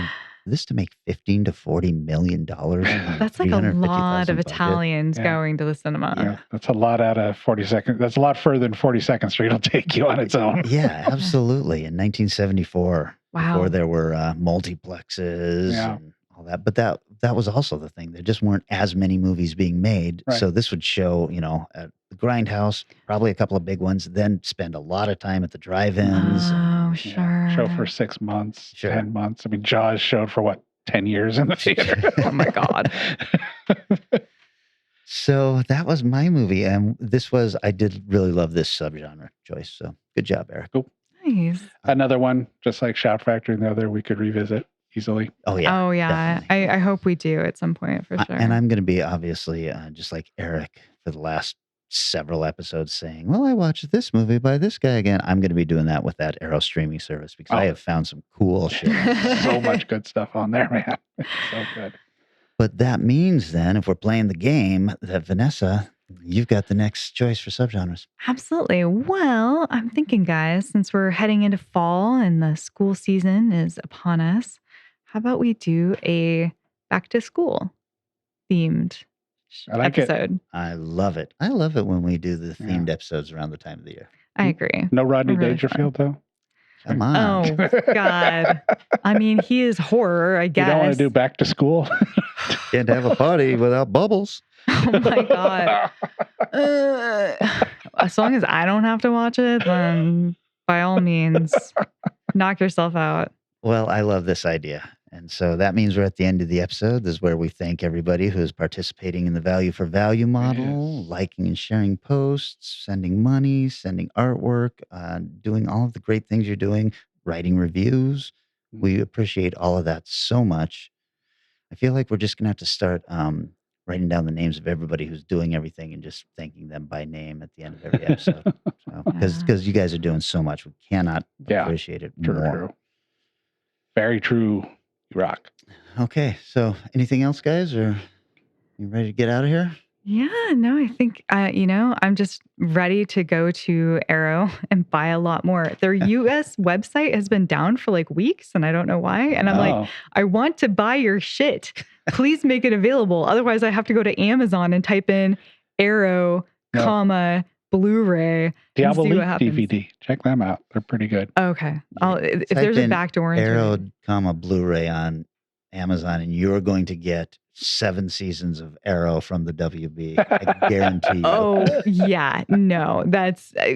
S4: make $15 to $40 million.
S6: That's like a lot of Italians going to the cinema.
S5: Yeah, that's a lot out of 42nd. That's a lot further than 42nd Street will take you on its own.
S4: Yeah, absolutely. In 1974,
S6: Wow.
S4: before there were multiplexes and all that. But that was also the thing. There just weren't as many movies being made.
S5: Right.
S4: So this would show, at the Grindhouse, probably a couple of big ones, then spend a lot of time at the drive-ins.
S6: Oh,
S5: Yeah.
S6: sure.
S5: Show for 6 months,
S4: Sure.
S5: 10 months. I mean, Jaws showed for what, 10 years in the theater?
S6: Oh my God.
S4: So that was my movie. And I did really love this subgenre, Joyce. So good job, Eric.
S5: Cool.
S6: Nice.
S5: Another one, just like Shout Factory and the other, we could revisit easily.
S4: Oh, yeah.
S6: Oh, yeah. I hope we do at some point for sure.
S4: And I'm going to be obviously just like Eric for the last several episodes saying, well, I watched this movie by this guy again. I'm going to be doing that with that Arrow streaming service because I have found some cool shit.
S5: So much good stuff on there, man. It's so good.
S4: But that means then, if we're playing the game, that Vanessa, you've got the next choice for subgenres.
S6: Absolutely. Well, I'm thinking, guys, since we're heading into fall and the school season is upon us, how about we do a back to school themed episode?
S4: I love it. I love it when we do the themed episodes around the time of the year.
S6: I agree.
S5: No Rodney
S6: Really
S5: Dangerfield, though?
S4: Come on.
S6: Oh, God. I mean, he is horror, I guess.
S5: You don't want to do back to school?
S4: Can't have a party without bubbles.
S6: Oh, my God. As long as I don't have to watch it, then by all means, knock yourself out.
S4: Well, I love this idea. And so that means we're at the end of the episode. This is where we thank everybody who is participating in the value for value model, liking and sharing posts, sending money, sending artwork, doing all of the great things you're doing, writing reviews. We appreciate all of that so much. I feel like we're just going to have to start writing down the names of everybody who's doing everything and just thanking them by name at the end of every episode. Because you guys are doing so much. We cannot appreciate it more.
S5: True. Very true. You rock.
S4: Okay. So anything else, guys? Or you ready to get out of here?
S6: Yeah, no, I think, I'm just ready to go to Arrow and buy a lot more. Their US website has been down for like weeks and I don't know why. And I'm like, I want to buy your shit. Please make it available. Otherwise I have to go to Amazon and type in Arrow, Blu-ray.
S5: Diablo
S6: and see what happens.
S5: DVD. Check them out. They're pretty good.
S6: Okay. If there's a backdoor into
S4: Arrow,
S6: it.
S4: Blu-ray on Amazon, and you're going to get 7 seasons of Arrow from the WB. I guarantee you.
S6: Oh, yeah. No,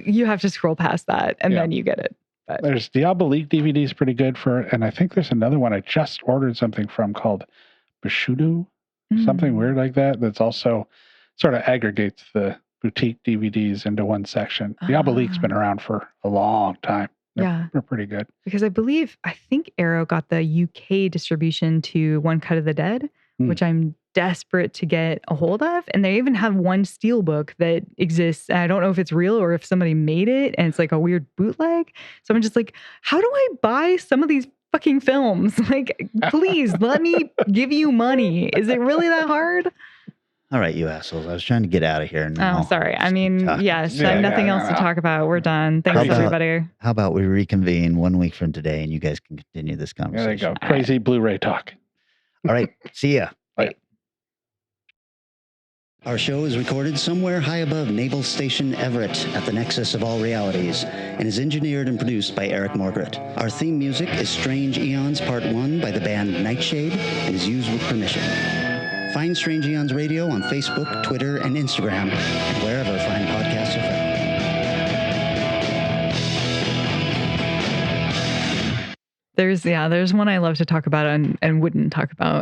S6: you have to scroll past that and then you get it. But
S5: There's Diablo League DVDs pretty good and I think there's another one I just ordered something from called Bushudo, something weird like that. That's also sort of aggregates the boutique DVDs into one section. Diablo League's been around for a long time. They're pretty good.
S6: Because I think Arrow got the UK distribution to One Cut of the Dead, which I'm desperate to get a hold of. And they even have one steelbook that exists. And I don't know if it's real or if somebody made it and it's like a weird bootleg. So I'm just like, how do I buy some of these fucking films? Like, please let me give you money. Is it really that hard?
S4: All right, you assholes. I was trying to get out of here. Now.
S6: Oh, sorry. I mean, yes, I have nothing else to talk about. We're done. Thanks, everybody.
S4: How about we reconvene 1 week from today and you guys can continue this conversation?
S5: There you go. Crazy Blu-ray talk.
S4: All right. See ya.
S5: Bye.
S4: Our show is recorded somewhere high above Naval Station Everett at the nexus of all realities and is engineered and produced by Eric Margaret. Our theme music is Strange Eons Part 1 by the band Nightshade and is used with permission. Find Strange Eons Radio on Facebook, Twitter, and Instagram, and wherever fine podcasts are found.
S6: There's one I love to talk about and wouldn't talk about.